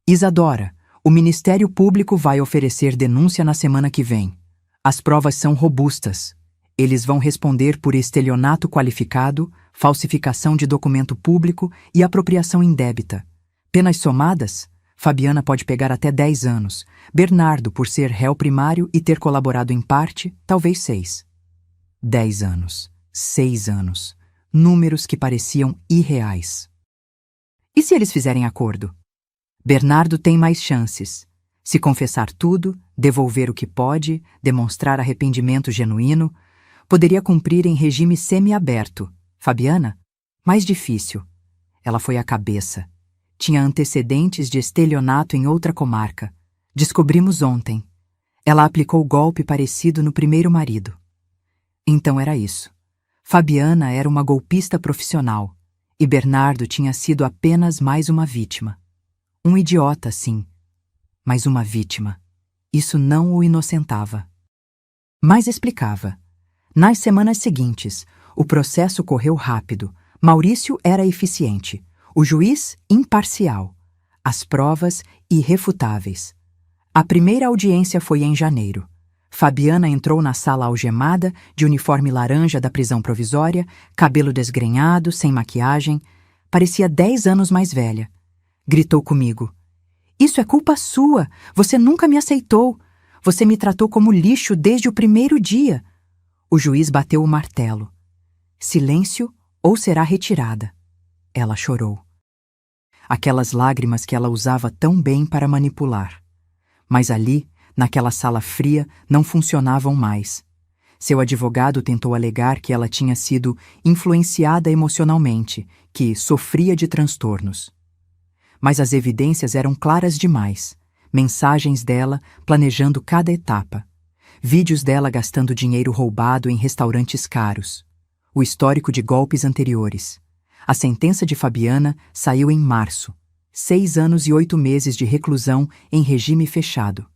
Isadora, o Ministério Público vai oferecer denúncia na semana que vem. As provas são robustas. Eles vão responder por estelionato qualificado, falsificação de documento público e apropriação indébita. Penas somadas, Fabiana pode pegar até 10 anos. Bernardo, por ser réu primário e ter colaborado em parte, talvez 6. 10 anos. 6 anos. Números que pareciam irreais. E se eles fizerem acordo? Bernardo tem mais chances. Se confessar tudo, devolver o que pode, demonstrar arrependimento genuíno, poderia cumprir em regime semi-aberto. Fabiana? Mais difícil. Ela foi a cabeça. Tinha antecedentes de estelionato em outra comarca. Descobrimos ontem. Ela aplicou golpe parecido no primeiro marido. Então era isso. Fabiana era uma golpista profissional, e Bernardo tinha sido apenas mais uma vítima. Um idiota, sim, mas uma vítima. Isso não o inocentava. Mas explicava. Nas semanas seguintes, o processo correu rápido. Maurício era eficiente. O juiz, imparcial. As provas, irrefutáveis. A primeira audiência foi em janeiro. Fabiana entrou na sala algemada, de uniforme laranja da prisão provisória, cabelo desgrenhado, sem maquiagem. Parecia 10 anos mais velha. Gritou comigo. Isso é culpa sua. Você nunca me aceitou. Você me tratou como lixo desde o primeiro dia. O juiz bateu o martelo. Silêncio ou será retirada. Ela chorou. Aquelas lágrimas que ela usava tão bem para manipular. Mas ali, naquela sala fria, não funcionavam mais. Seu advogado tentou alegar que ela tinha sido influenciada emocionalmente, que sofria de transtornos. Mas as evidências eram claras demais. Mensagens dela planejando cada etapa. Vídeos dela gastando dinheiro roubado em restaurantes caros. O histórico de golpes anteriores. A sentença de Fabiana saiu em março. 6 anos e 8 meses de reclusão em regime fechado.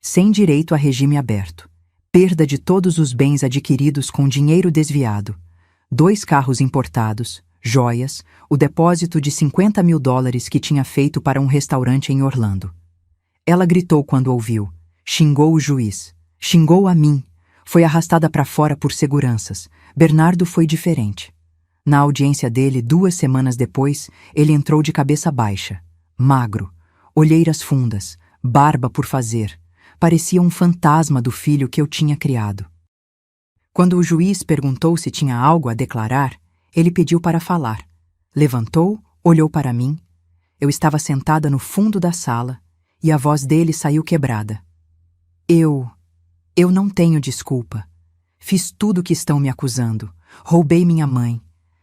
Sem direito a regime aberto. Perda de todos os bens adquiridos com dinheiro desviado. 2 carros importados, joias, o depósito de $50 mil que tinha feito para um restaurante em Orlando. Ela gritou quando ouviu. Xingou o juiz. Xingou a mim. Foi arrastada para fora por seguranças. Bernardo foi diferente. Na audiência dele, 2 semanas depois, ele entrou de cabeça baixa, magro, olheiras fundas, barba por fazer. Parecia um fantasma do filho que eu tinha criado. Quando o juiz perguntou se tinha algo a declarar, ele pediu para falar. Levantou, olhou para mim. Eu estava sentada no fundo da sala e a voz dele saiu quebrada. Eu não tenho desculpa. Fiz tudo o que estão me acusando. Roubei minha mãe.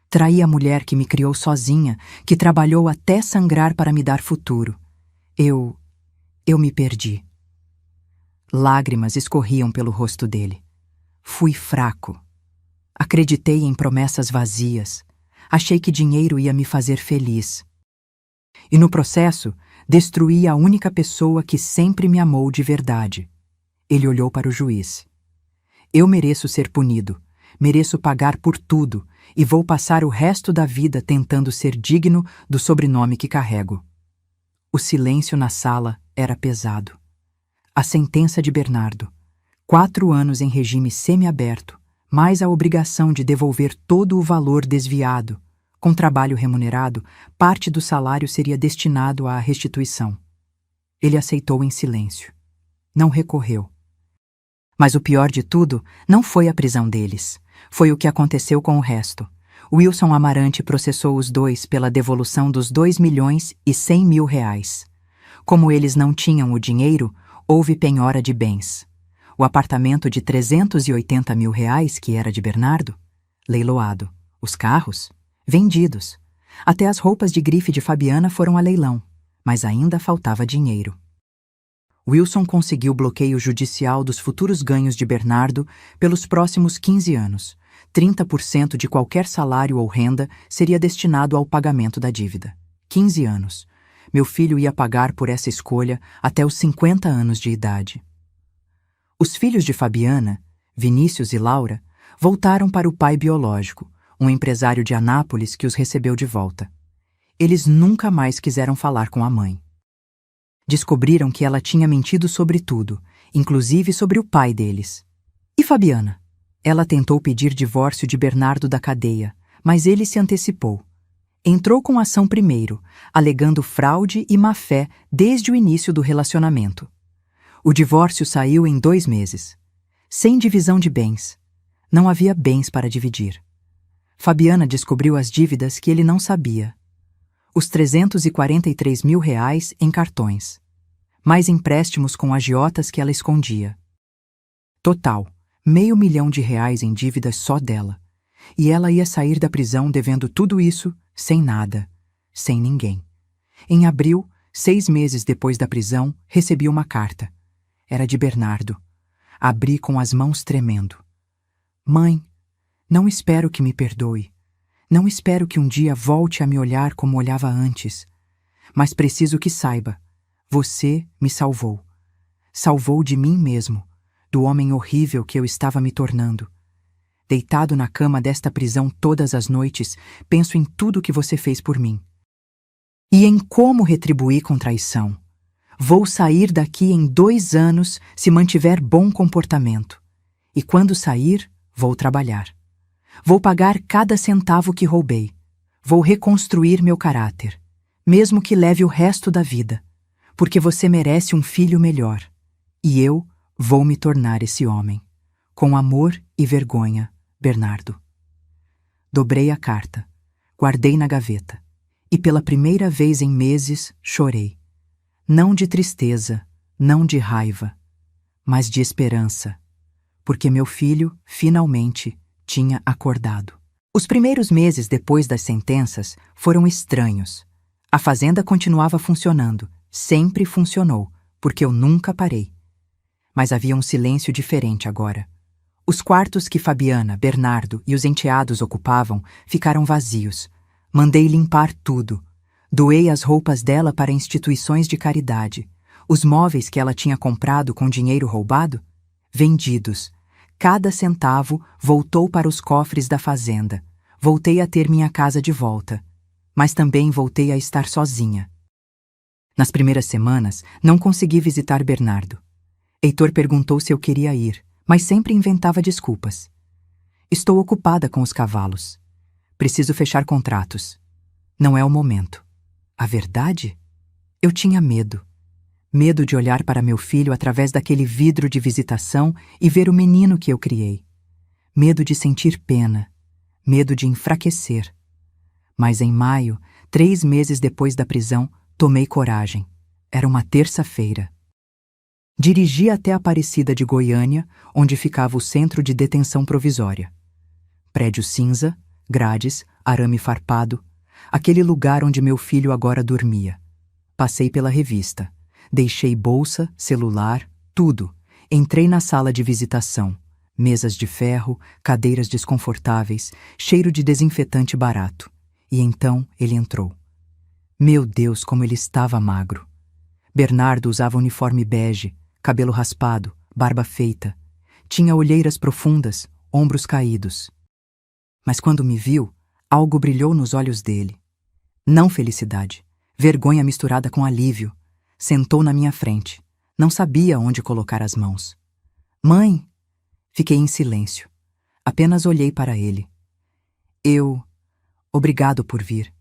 Traí a mulher que me criou sozinha, que trabalhou até sangrar para me dar futuro. Eu me perdi. Lágrimas escorriam pelo rosto dele. Fui fraco. Acreditei em promessas vazias. Achei que dinheiro ia me fazer feliz. E no processo, destruí a única pessoa que sempre me amou de verdade. Ele olhou para o juiz. Eu mereço ser punido, mereço pagar por tudo e vou passar o resto da vida tentando ser digno do sobrenome que carrego. O silêncio na sala era pesado. A sentença de Bernardo: 4 anos em regime semiaberto, mais a obrigação de devolver todo o valor desviado. Com trabalho remunerado, parte do salário seria destinado à restituição. Ele aceitou em silêncio. Não recorreu. Mas o pior de tudo não foi a prisão deles. Foi o que aconteceu com o resto. Wilson Amarante processou os dois pela devolução dos R$2.100.000. Como eles não tinham o dinheiro, houve penhora de bens. O apartamento de R$380.000, que era de Bernardo, leiloado. Os carros, vendidos. Até as roupas de grife de Fabiana foram a leilão, mas ainda faltava dinheiro. Wilson conseguiu bloqueio judicial dos futuros ganhos de Bernardo pelos próximos 15 anos. 30% de qualquer salário ou renda seria destinado ao pagamento da dívida. 15 anos. Meu filho ia pagar por essa escolha até os 50 anos de idade. Os filhos de Fabiana, Vinícius e Laura, voltaram para o pai biológico, um empresário de Anápolis que os recebeu de volta. Eles nunca mais quiseram falar com a mãe. Descobriram que ela tinha mentido sobre tudo, inclusive sobre o pai deles. E Fabiana? Ela tentou pedir divórcio de Bernardo da cadeia, mas ele se antecipou. Entrou com ação primeiro, alegando fraude e má-fé desde o início do relacionamento. O divórcio saiu em 2 meses. Sem divisão de bens. Não havia bens para dividir. Fabiana descobriu as dívidas que ele não sabia. Os R$343.000 em cartões. Mais empréstimos com agiotas que ela escondia. Total, R$500 mil em dívidas só dela. E ela ia sair da prisão devendo tudo isso, sem nada, sem ninguém. Em abril, 6 meses depois da prisão, recebi uma carta. Era de Bernardo. Abri com as mãos tremendo. Mãe, não espero que me perdoe. Não espero que um dia volte a me olhar como olhava antes. Mas preciso que saiba. Você me salvou. Salvou de mim mesmo, do homem horrível que eu estava me tornando. Deitado na cama desta prisão todas as noites, penso em tudo que você fez por mim. E em como retribuir com traição. Vou sair daqui em 2 anos se mantiver bom comportamento. E quando sair, vou trabalhar. Vou pagar cada centavo que roubei. Vou reconstruir meu caráter, mesmo que leve o resto da vida, porque você merece um filho melhor. E eu vou me tornar esse homem. Com amor e vergonha, Bernardo. Dobrei a carta, guardei na gaveta, e pela primeira vez em meses chorei. Não de tristeza, não de raiva, mas de esperança, porque meu filho, finalmente, tinha acordado. Os primeiros meses depois das sentenças foram estranhos. A fazenda continuava funcionando, sempre funcionou, porque eu nunca parei. Mas havia um silêncio diferente agora. Os quartos que Fabiana, Bernardo e os enteados ocupavam ficaram vazios. Mandei limpar tudo. Doei as roupas dela para instituições de caridade. Os móveis que ela tinha comprado com dinheiro roubado? Vendidos. Cada centavo voltou para os cofres da fazenda. Voltei a ter minha casa de volta. Mas também voltei a estar sozinha. Nas primeiras semanas, não consegui visitar Bernardo. Heitor perguntou se eu queria ir, mas sempre inventava desculpas. Estou ocupada com os cavalos. Preciso fechar contratos. Não é o momento. A verdade? Eu tinha medo. Medo de olhar para meu filho através daquele vidro de visitação e ver o menino que eu criei. Medo de sentir pena. Medo de enfraquecer. Mas em maio, 3 meses depois da prisão, tomei coragem. Era uma terça-feira. Dirigi até a Aparecida de Goiânia, onde ficava o Centro de Detenção Provisória. Prédio cinza, grades, arame farpado, aquele lugar onde meu filho agora dormia. Passei pela revista. Deixei bolsa, celular, tudo. Entrei na sala de visitação. Mesas de ferro, cadeiras desconfortáveis, cheiro de desinfetante barato. E então ele entrou. Meu Deus, como ele estava magro. Bernardo usava uniforme bege, cabelo raspado, barba feita. Tinha olheiras profundas, ombros caídos. Mas quando me viu, algo brilhou nos olhos dele. Não felicidade, vergonha misturada com alívio. Sentou na minha frente. Não sabia onde colocar as mãos. Mãe! Fiquei em silêncio. Apenas olhei para ele. Obrigado por vir.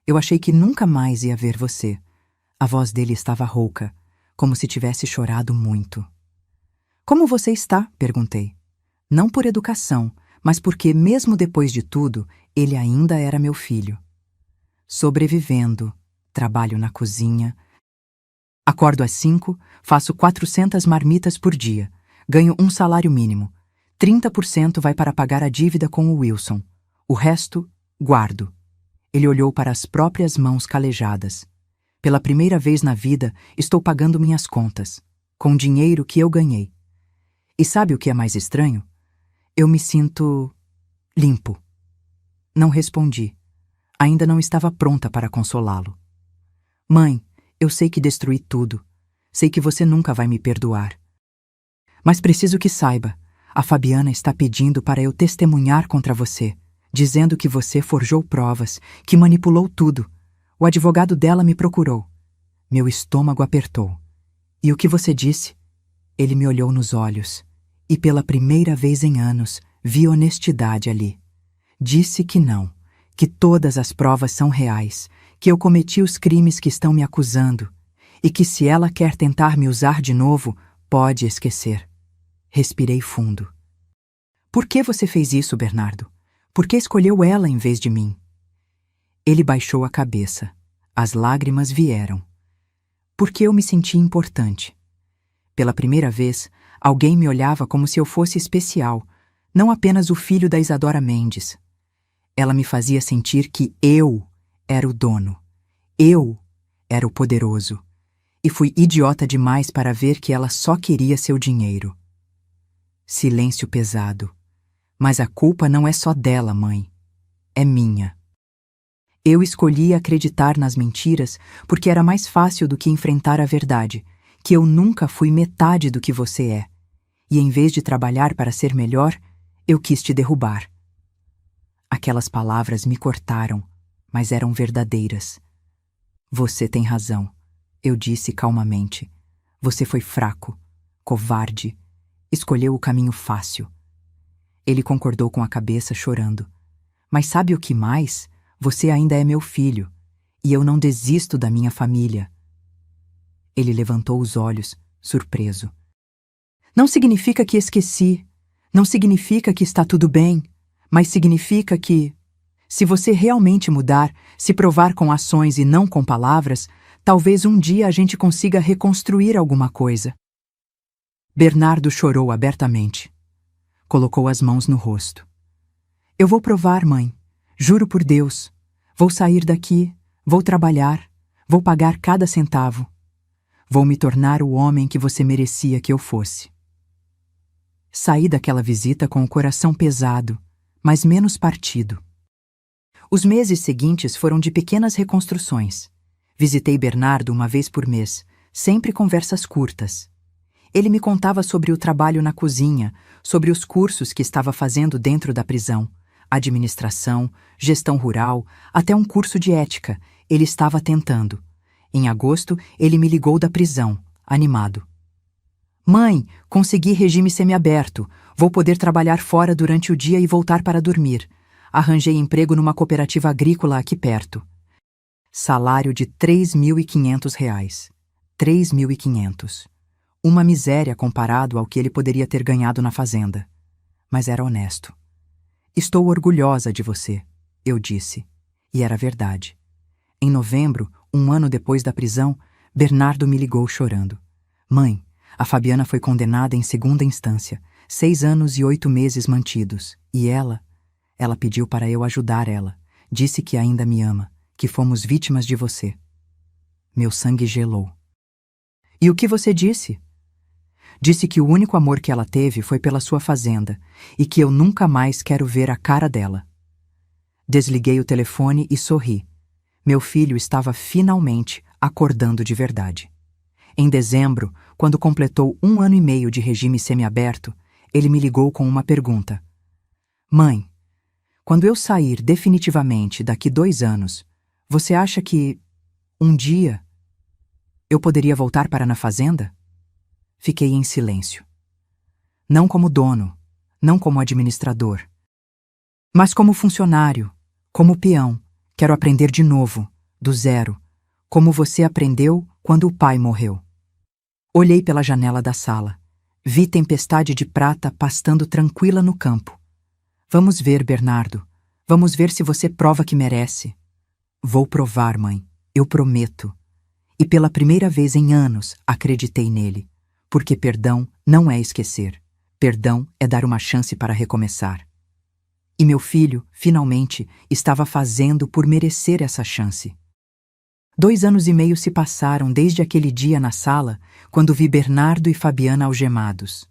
Eu achei que nunca mais ia ver você. A voz dele estava rouca, como se tivesse chorado muito. Como você está? Perguntei. Não por educação, mas porque, mesmo depois de tudo, ele ainda era meu filho. Sobrevivendo. Trabalho na cozinha. Acordo às 5, faço 400 marmitas por dia. Ganho um salário mínimo. 30% vai para pagar a dívida com o Wilson. O resto, guardo. Ele olhou para as próprias mãos calejadas. Pela primeira vez na vida, estou pagando minhas contas, com dinheiro que eu ganhei. E sabe o que é mais estranho? Eu me sinto limpo. Não respondi. Ainda não estava pronta para consolá-lo. Mãe, eu sei que destruí tudo. Sei que você nunca vai me perdoar. Mas preciso que saiba, a Fabiana está pedindo para eu testemunhar contra você, dizendo que você forjou provas, que manipulou tudo. O advogado dela me procurou. Meu estômago apertou. E o que você disse? Ele me olhou nos olhos, e pela primeira vez em anos, vi honestidade ali. Disse que não, que todas as provas são reais, que eu cometi os crimes que estão me acusando, e que se ela quer tentar me usar de novo, pode esquecer. Respirei fundo. Por que você fez isso, Bernardo? Por que escolheu ela em vez de mim? Ele baixou a cabeça. As lágrimas vieram. Porque eu me senti importante. Pela primeira vez, alguém me olhava como se eu fosse especial, não apenas o filho da Isadora Mendes. Ela me fazia sentir que eu era o dono. Eu era o poderoso. E fui idiota demais para ver que ela só queria seu dinheiro. Silêncio pesado. Mas a culpa não é só dela, mãe. É minha. Eu escolhi acreditar nas mentiras porque era mais fácil do que enfrentar a verdade, que eu nunca fui metade do que você é. E em vez de trabalhar para ser melhor, eu quis te derrubar. Aquelas palavras me cortaram, mas eram verdadeiras. Você tem razão, eu disse calmamente. Você foi fraco, covarde, escolheu o caminho fácil. Ele concordou com a cabeça, chorando. Mas sabe o que mais? Você ainda é meu filho, e eu não desisto da minha família. Ele levantou os olhos, surpreso. Não significa que esqueci, não significa que está tudo bem, mas significa que, se você realmente mudar, se provar com ações e não com palavras, talvez um dia a gente consiga reconstruir alguma coisa. Bernardo chorou abertamente. Colocou as mãos no rosto. Eu vou provar, mãe. Juro por Deus. Vou sair daqui, vou trabalhar, vou pagar cada centavo. Vou me tornar o homem que você merecia que eu fosse. Saí daquela visita com o coração pesado, mas menos partido. Os meses seguintes foram de pequenas reconstruções. Visitei Bernardo uma vez por mês, sempre conversas curtas. Ele me contava sobre o trabalho na cozinha, sobre os cursos que estava fazendo dentro da prisão, administração, gestão rural, até um curso de ética. Ele estava tentando. Em agosto, ele me ligou da prisão, animado. Mãe, consegui regime semiaberto. Vou poder trabalhar fora durante o dia e voltar para dormir. Arranjei emprego numa cooperativa agrícola aqui perto. Salário de R$ 3.500. 3.500. Uma miséria comparado ao que ele poderia ter ganhado na fazenda. Mas era honesto. Estou orgulhosa de você, eu disse. E era verdade. Em novembro, um ano depois da prisão, Bernardo me ligou chorando. Mãe, a Fabiana foi condenada em segunda instância, 6 anos e 8 meses mantidos. E ela pediu para eu ajudar ela. Disse que ainda me ama, que fomos vítimas de você. Meu sangue gelou. E o que você disse? Disse que o único amor que ela teve foi pela sua fazenda e que eu nunca mais quero ver a cara dela. Desliguei o telefone e sorri. Meu filho estava finalmente acordando de verdade. Em dezembro, quando completou 1 ano e meio de regime semiaberto, ele me ligou com uma pergunta. Mãe, quando eu sair definitivamente daqui 2 anos, você acha que, um dia, eu poderia voltar para na fazenda? Fiquei em silêncio. Não como dono, não como administrador, mas como funcionário, como peão. Quero aprender de novo, do zero, como você aprendeu quando o pai morreu. Olhei pela janela da sala. Vi tempestade de prata pastando tranquila no campo. Vamos ver, Bernardo. Vamos ver se você prova que merece. Vou provar, mãe. Eu prometo. E pela primeira vez em anos acreditei nele. Porque perdão não é esquecer. Perdão é dar uma chance para recomeçar. E meu filho, finalmente, estava fazendo por merecer essa chance. 2 anos e meio se passaram desde aquele dia na sala, quando vi Bernardo e Fabiana algemados.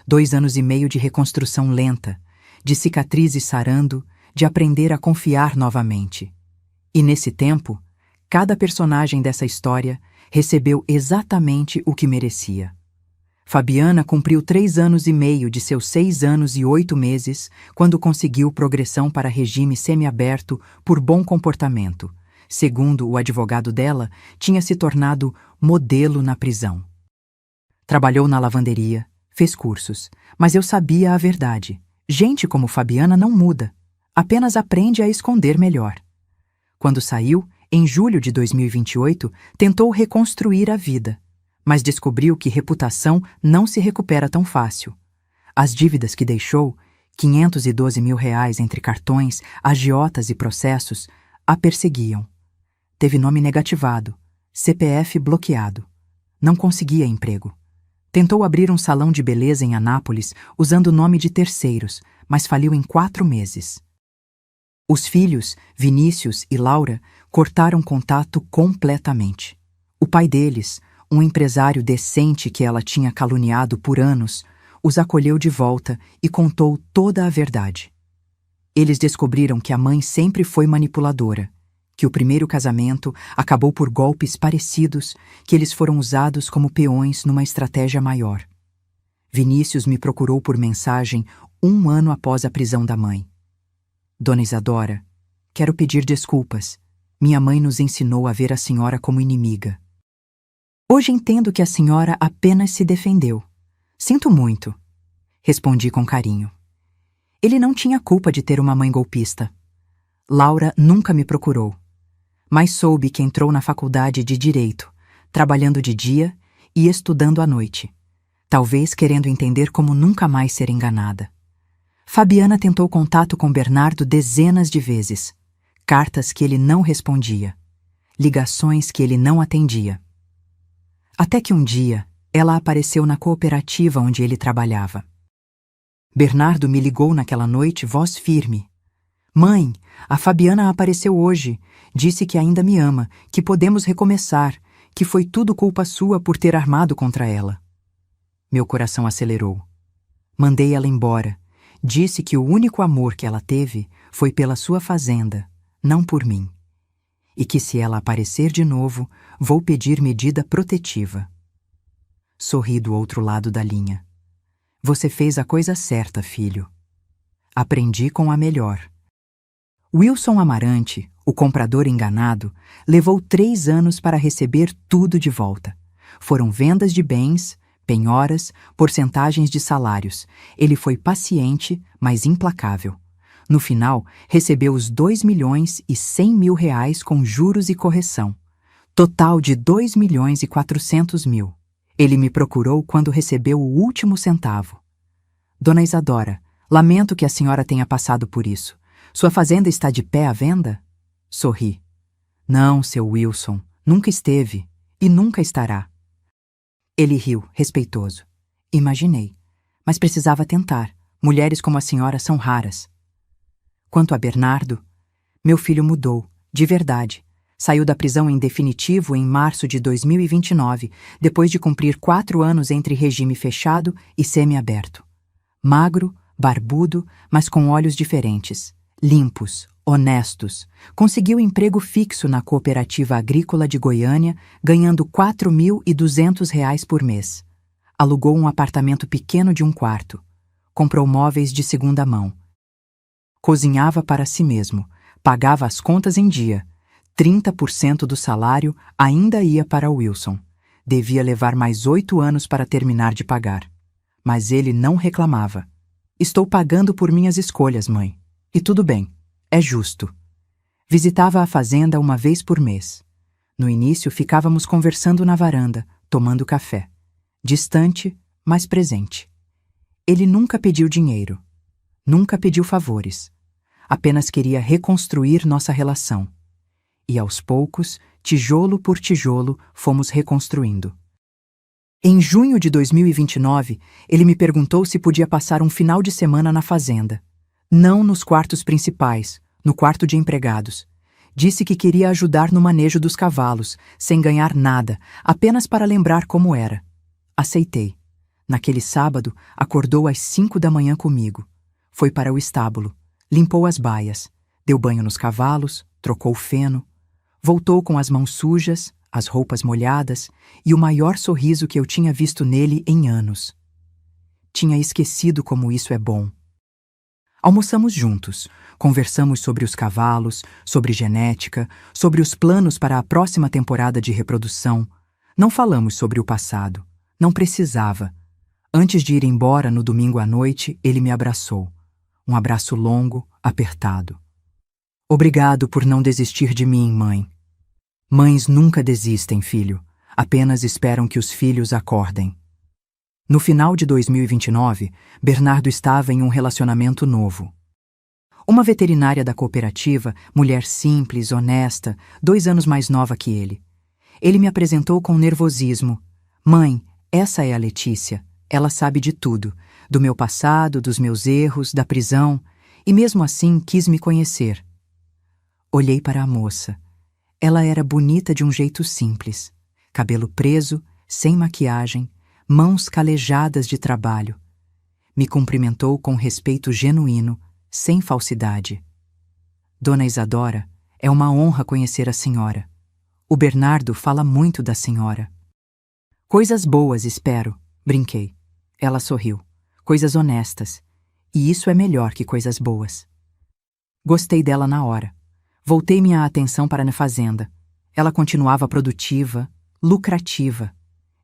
2 anos e meio de reconstrução lenta, de cicatrizes sarando, de aprender a confiar novamente. E nesse tempo, cada personagem dessa história recebeu exatamente o que merecia. Fabiana cumpriu 3 anos e meio de seus 6 anos e 8 meses quando conseguiu progressão para regime semiaberto por bom comportamento. Segundo o advogado dela, tinha se tornado modelo na prisão. Trabalhou na lavanderia, fez cursos, mas eu sabia a verdade. Gente como Fabiana não muda, apenas aprende a esconder melhor. Quando saiu, em julho de 2028, tentou reconstruir a vida, mas descobriu que reputação não se recupera tão fácil. As dívidas que deixou, R$ 512 mil entre cartões, agiotas e processos, a perseguiam. Teve nome negativado, CPF bloqueado. Não conseguia emprego. Tentou abrir um salão de beleza em Anápolis usando o nome de terceiros, mas faliu em 4 meses. Os filhos, Vinícius e Laura, cortaram contato completamente. O pai deles, um empresário decente que ela tinha caluniado por anos, os acolheu de volta e contou toda a verdade. Eles descobriram que a mãe sempre foi manipuladora, que o primeiro casamento acabou por golpes parecidos, que eles foram usados como peões numa estratégia maior. Vinícius me procurou por mensagem 1 ano após a prisão da mãe. Dona Isadora, quero pedir desculpas. Minha mãe nos ensinou a ver a senhora como inimiga. Hoje entendo que a senhora apenas se defendeu. Sinto muito, respondi com carinho. Ele não tinha culpa de ter uma mãe golpista. Laura nunca me procurou, mas soube que entrou na faculdade de Direito, trabalhando de dia e estudando à noite, talvez querendo entender como nunca mais ser enganada. Fabiana tentou contato com Bernardo dezenas de vezes, cartas que ele não respondia, ligações que ele não atendia. Até que um dia, ela apareceu na cooperativa onde ele trabalhava. Bernardo me ligou naquela noite, voz firme. Mãe, a Fabiana apareceu hoje. Disse que ainda me ama, que podemos recomeçar, que foi tudo culpa sua por ter armado contra ela. Meu coração acelerou. Mandei ela embora. Disse que o único amor que ela teve foi pela sua fazenda, não por mim. E que se ela aparecer de novo, vou pedir medida protetiva. Sorri do outro lado da linha. Você fez a coisa certa, filho. Aprendi com a melhor. Wilson Amarante, o comprador enganado, levou 3 anos para receber tudo de volta. Foram vendas de bens, penhoras, porcentagens de salários. Ele foi paciente, mas implacável. No final, recebeu os R$ 2.100.000 com juros e correção. Total de 2.400.000. Ele me procurou quando recebeu o último centavo. Dona Isadora, lamento que a senhora tenha passado por isso. Sua fazenda está de pé à venda? Sorri. Não, seu Wilson, nunca esteve e nunca estará. Ele riu, respeitoso. Imaginei, mas precisava tentar. Mulheres como a senhora são raras. Quanto a Bernardo, meu filho mudou, de verdade. Saiu da prisão em definitivo em março de 2029, depois de cumprir 4 anos entre regime fechado e semiaberto. Magro, barbudo, mas com olhos diferentes. Limpos, honestos. Conseguiu emprego fixo na Cooperativa Agrícola de Goiânia, ganhando R$ 4.200 por mês. Alugou um apartamento pequeno de 1 quarto. Comprou móveis de segunda mão. Cozinhava para si mesmo. Pagava as contas em dia. 30% do salário ainda ia para Wilson. Devia levar mais 8 anos para terminar de pagar. Mas ele não reclamava. Estou pagando por minhas escolhas, mãe. E tudo bem. É justo. Visitava a fazenda uma vez por mês. No início, ficávamos conversando na varanda, tomando café. Distante, mas presente. Ele nunca pediu dinheiro. Nunca pediu favores. Apenas queria reconstruir nossa relação. E aos poucos, tijolo por tijolo, fomos reconstruindo. Em junho de 2029, ele me perguntou se podia passar um final de semana na fazenda. Não nos quartos principais, no quarto de empregados. Disse que queria ajudar no manejo dos cavalos, sem ganhar nada, apenas para lembrar como era. Aceitei. Naquele sábado, acordou às 5 da manhã comigo. Foi para o estábulo, limpou as baias, deu banho nos cavalos, trocou o feno. Voltou com as mãos sujas, as roupas molhadas e o maior sorriso que eu tinha visto nele em anos. Tinha esquecido como isso é bom. Almoçamos juntos, conversamos sobre os cavalos, sobre genética, sobre os planos para a próxima temporada de reprodução. Não falamos sobre o passado. Não precisava. Antes de ir embora no domingo à noite, ele me abraçou. Um abraço longo, apertado. Obrigado por não desistir de mim, mãe. Mães nunca desistem, filho. Apenas esperam que os filhos acordem. No final de 2029, Bernardo estava em um relacionamento novo. Uma veterinária da cooperativa, mulher simples, honesta, 2 anos mais nova que ele. Ele me apresentou com nervosismo. Mãe, essa é a Letícia. Ela sabe de tudo. Do meu passado, dos meus erros, da prisão. E mesmo assim quis me conhecer. Olhei para a moça. Ela era bonita de um jeito simples. Cabelo preso, sem maquiagem, mãos calejadas de trabalho. Me cumprimentou com respeito genuíno, sem falsidade. Dona Isadora, é uma honra conhecer a senhora. O Bernardo fala muito da senhora. Coisas boas, espero, brinquei. Ela sorriu. Coisas honestas. E isso é melhor que coisas boas. Gostei dela na hora. Voltei minha atenção para a fazenda. Ela continuava produtiva, lucrativa.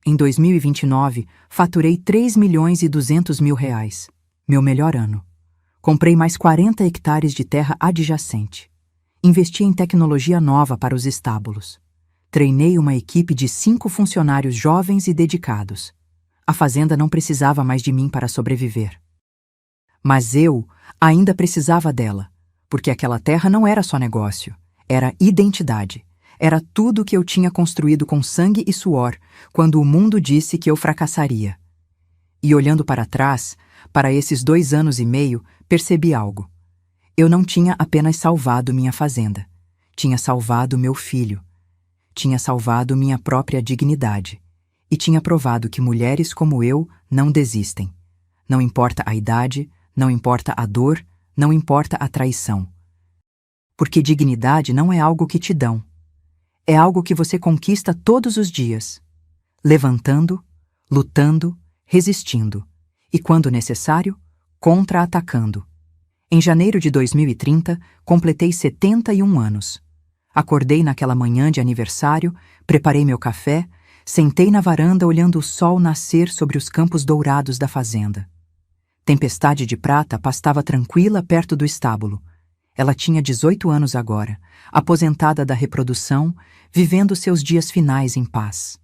Em 2029, faturei R$ 3.200.000. Meu melhor ano. Comprei mais 40 hectares de terra adjacente. Investi em tecnologia nova para os estábulos. Treinei uma equipe de 5 funcionários jovens e dedicados. A fazenda não precisava mais de mim para sobreviver. Mas eu ainda precisava dela. Porque aquela terra não era só negócio, era identidade. Era tudo que eu tinha construído com sangue e suor, quando o mundo disse que eu fracassaria. E olhando para trás, para esses 2 anos e meio, percebi algo. Eu não tinha apenas salvado minha fazenda. Tinha salvado meu filho. Tinha salvado minha própria dignidade. E tinha provado que mulheres como eu não desistem. Não importa a idade, não importa a dor, não importa a traição. Porque dignidade não é algo que te dão. É algo que você conquista todos os dias. Levantando, lutando, resistindo. E, quando necessário, contra-atacando. Em janeiro de 2030, completei 71 anos. Acordei naquela manhã de aniversário, preparei meu café, sentei na varanda olhando o sol nascer sobre os campos dourados da fazenda. Tempestade de Prata pastava tranquila perto do estábulo. Ela tinha 18 anos agora, aposentada da reprodução, vivendo seus dias finais em paz.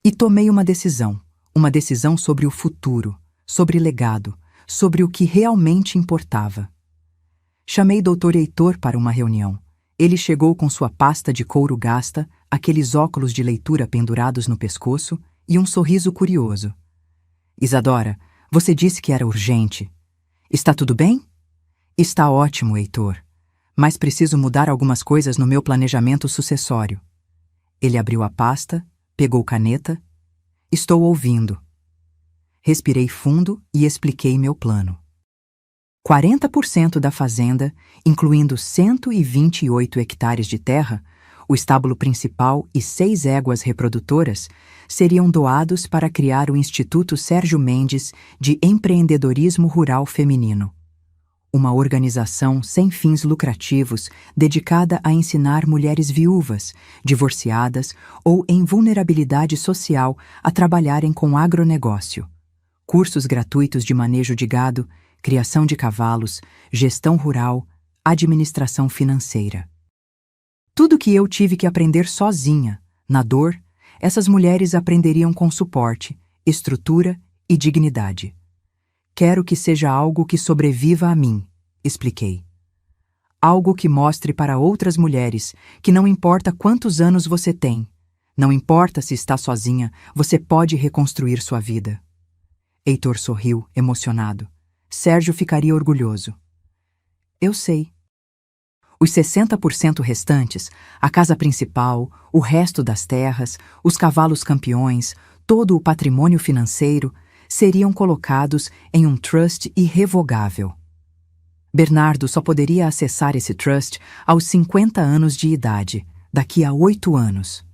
E tomei uma decisão sobre o futuro, sobre legado, sobre o que realmente importava. Chamei Dr. Heitor para uma reunião. Ele chegou com sua pasta de couro gasta, aqueles óculos de leitura pendurados no pescoço e um sorriso curioso. Isadora, você disse que era urgente. Está tudo bem? Está ótimo, Heitor. Mas preciso mudar algumas coisas no meu planejamento sucessório. Ele abriu a pasta, pegou caneta. Estou ouvindo. Respirei fundo e expliquei meu plano. 40% da fazenda, incluindo 128 hectares de terra, o estábulo principal e 6 éguas reprodutoras, seriam doados para criar o Instituto Sérgio Mendes de Empreendedorismo Rural Feminino. Uma organização sem fins lucrativos dedicada a ensinar mulheres viúvas, divorciadas ou em vulnerabilidade social a trabalharem com agronegócio. Cursos gratuitos de manejo de gado, criação de cavalos, gestão rural, administração financeira. Tudo que eu tive que aprender sozinha, na dor, essas mulheres aprenderiam com suporte, estrutura e dignidade. Quero que seja algo que sobreviva a mim, expliquei. Algo que mostre para outras mulheres que não importa quantos anos você tem, não importa se está sozinha, você pode reconstruir sua vida. Heitor sorriu, emocionado. Sérgio ficaria orgulhoso. Eu sei. Os 60% restantes, a casa principal, o resto das terras, os cavalos campeões, todo o patrimônio financeiro, seriam colocados em um trust irrevogável. Bernardo só poderia acessar esse trust aos 50 anos de idade, daqui a 8 anos.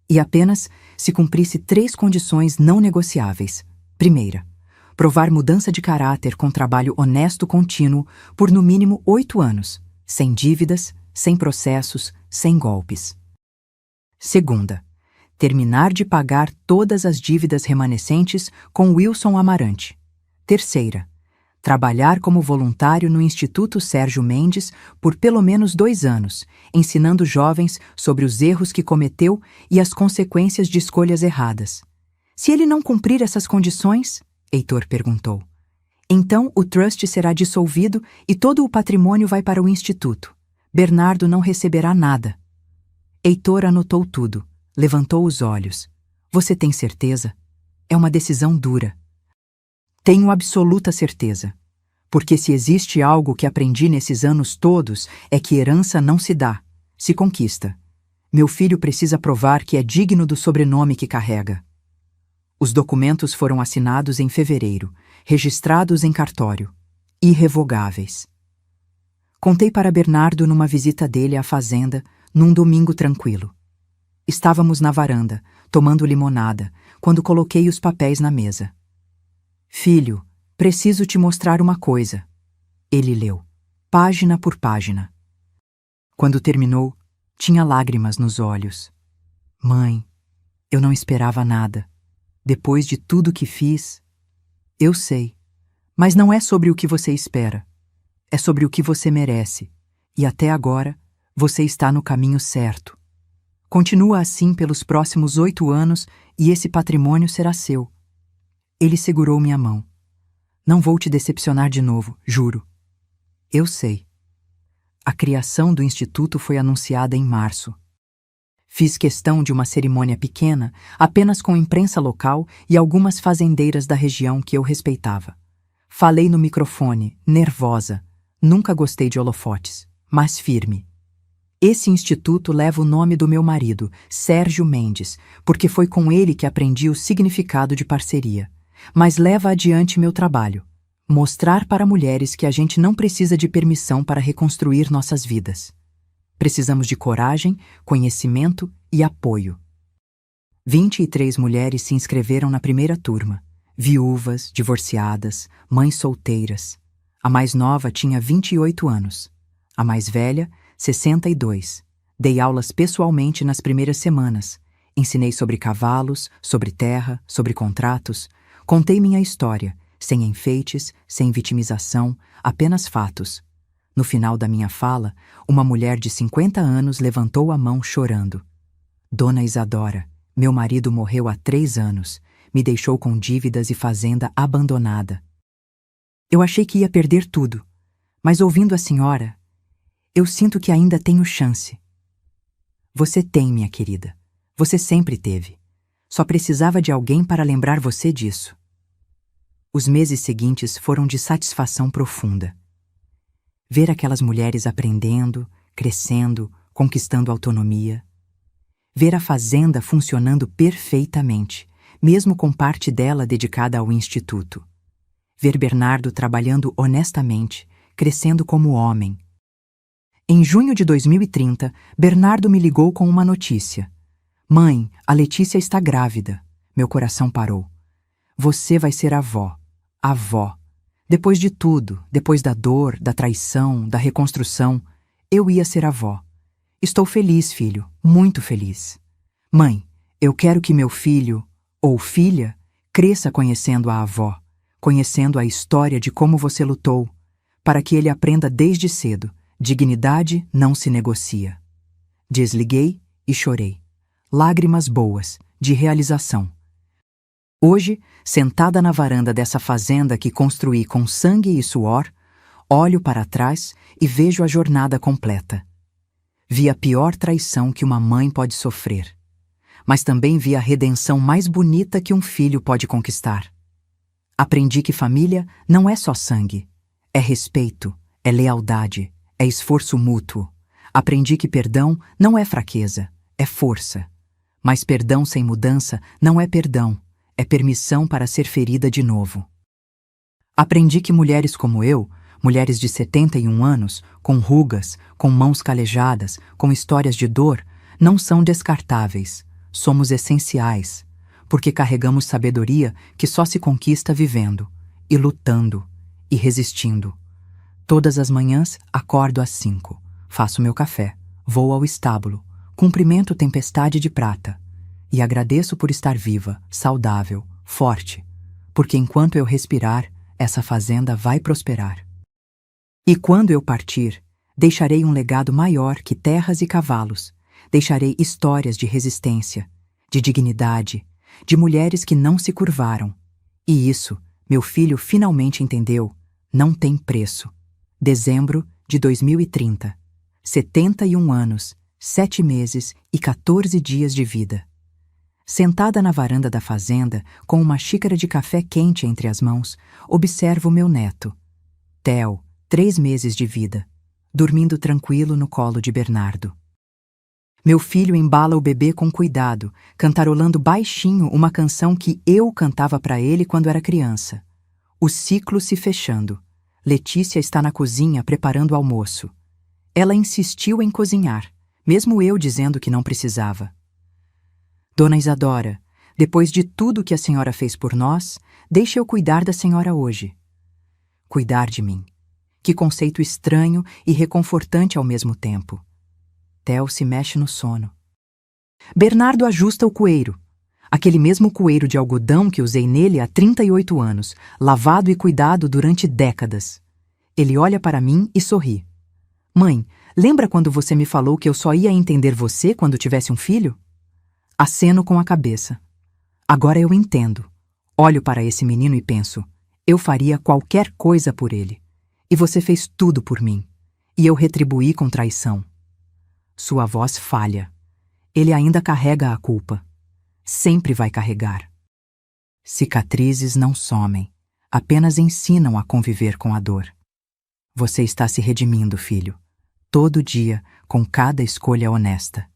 E apenas se cumprisse 3 condições não negociáveis. Primeira, provar mudança de caráter com trabalho honesto contínuo por no mínimo 8 anos, sem dívidas, sem processos, sem golpes. Segunda, terminar de pagar todas as dívidas remanescentes com Wilson Amarante. Terceira, trabalhar como voluntário no Instituto Sérgio Mendes por pelo menos 2 anos, ensinando jovens sobre os erros que cometeu e as consequências de escolhas erradas. Se ele não cumprir essas condições, Heitor perguntou, então o trust será dissolvido e todo o patrimônio vai para o Instituto. Bernardo não receberá nada. Heitor anotou tudo, levantou os olhos. Você tem certeza? É uma decisão dura. Tenho absoluta certeza. Porque se existe algo que aprendi nesses anos todos é que herança não se dá, se conquista. Meu filho precisa provar que é digno do sobrenome que carrega. Os documentos foram assinados em fevereiro, registrados em cartório, irrevogáveis. Contei para Bernardo numa visita dele à fazenda, num domingo tranquilo. Estávamos na varanda, tomando limonada, quando coloquei os papéis na mesa. Filho, preciso te mostrar uma coisa. Ele leu, página por página. Quando terminou, tinha lágrimas nos olhos. Mãe, eu não esperava nada. Depois de tudo que fiz, eu sei, mas não é sobre o que você espera. É sobre o que você merece. E até agora, você está no caminho certo. Continua assim pelos próximos 8 anos e esse patrimônio será seu. Ele segurou minha mão. Não vou te decepcionar de novo, juro. Eu sei. A criação do Instituto foi anunciada em março. Fiz questão de uma cerimônia pequena, apenas com imprensa local e algumas fazendeiras da região que eu respeitava. Falei no microfone, nervosa. Nunca gostei de holofotes, mas firme. Esse instituto leva o nome do meu marido, Sérgio Mendes, porque foi com ele que aprendi o significado de parceria. Mas leva adiante meu trabalho. Mostrar para mulheres que a gente não precisa de permissão para reconstruir nossas vidas. Precisamos de coragem, conhecimento e apoio. 23 mulheres se inscreveram na primeira turma. Viúvas, divorciadas, mães solteiras. A mais nova tinha 28 anos. A mais velha, 62. Dei aulas pessoalmente nas primeiras semanas. Ensinei sobre cavalos, sobre terra, sobre contratos. Contei minha história, sem enfeites, sem vitimização, apenas fatos. No final da minha fala, uma mulher de 50 anos levantou a mão chorando. Dona Isadora, meu marido morreu há 3 anos, me deixou com dívidas e fazenda abandonada. Eu achei que ia perder tudo, mas ouvindo a senhora, eu sinto que ainda tenho chance. Você tem, minha querida. Você sempre teve. Só precisava de alguém para lembrar você disso. Os meses seguintes foram de satisfação profunda. Ver aquelas mulheres aprendendo, crescendo, conquistando autonomia. Ver a fazenda funcionando perfeitamente, mesmo com parte dela dedicada ao instituto. Ver Bernardo trabalhando honestamente, crescendo como homem. Em junho de 2030, Bernardo me ligou com uma notícia. Mãe, a Letícia está grávida. Meu coração parou. Você vai ser avó. Avó. Depois de tudo, depois da dor, da traição, da reconstrução, eu ia ser avó. Estou feliz, filho, muito feliz. Mãe, eu quero que meu filho, ou filha, cresça conhecendo a avó, conhecendo a história de como você lutou, para que ele aprenda desde cedo, dignidade não se negocia. Desliguei e chorei. Lágrimas boas, de realização. Hoje, sentada na varanda dessa fazenda que construí com sangue e suor, olho para trás e vejo a jornada completa. Vi a pior traição que uma mãe pode sofrer, mas também vi a redenção mais bonita que um filho pode conquistar. Aprendi que família não é só sangue, é respeito, é lealdade, é esforço mútuo. Aprendi que perdão não é fraqueza, é força. Mas perdão sem mudança não é perdão, é permissão para ser ferida de novo. Aprendi que mulheres como eu, mulheres de 71 anos, com rugas, com mãos calejadas, com histórias de dor, não são descartáveis, somos essenciais, porque carregamos sabedoria que só se conquista vivendo, e lutando, e resistindo. Todas as manhãs acordo às 5, faço meu café, vou ao estábulo, cumprimento tempestade de prata, e agradeço por estar viva, saudável, forte, porque enquanto eu respirar, essa fazenda vai prosperar. E quando eu partir, deixarei um legado maior que terras e cavalos, deixarei histórias de resistência, de dignidade, de mulheres que não se curvaram. E isso, meu filho finalmente entendeu, não tem preço. Dezembro de 2030. 71 anos, 7 meses e 14 dias de vida. Sentada na varanda da fazenda, com uma xícara de café quente entre as mãos, observo meu neto, Theo, 3 meses de vida, dormindo tranquilo no colo de Bernardo. Meu filho embala o bebê com cuidado, cantarolando baixinho uma canção que eu cantava para ele quando era criança. O ciclo se fechando. Letícia está na cozinha preparando o almoço. Ela insistiu em cozinhar, mesmo eu dizendo que não precisava. Dona Isadora, depois de tudo que a senhora fez por nós, deixe eu cuidar da senhora hoje. Cuidar de mim. Que conceito estranho e reconfortante ao mesmo tempo. Theo se mexe no sono. Bernardo ajusta o coeiro. Aquele mesmo coeiro de algodão que usei nele há 38 anos, lavado e cuidado durante décadas. Ele olha para mim e sorri. Mãe, lembra quando você me falou que eu só ia entender você quando tivesse um filho? Aceno com a cabeça. Agora eu entendo. Olho para esse menino e penso, eu faria qualquer coisa por ele. E você fez tudo por mim. E eu retribuí com traição. Sua voz falha. Ele ainda carrega a culpa. Sempre vai carregar. Cicatrizes não somem, apenas ensinam a conviver com a dor. Você está se redimindo, filho. Todo dia, com cada escolha honesta.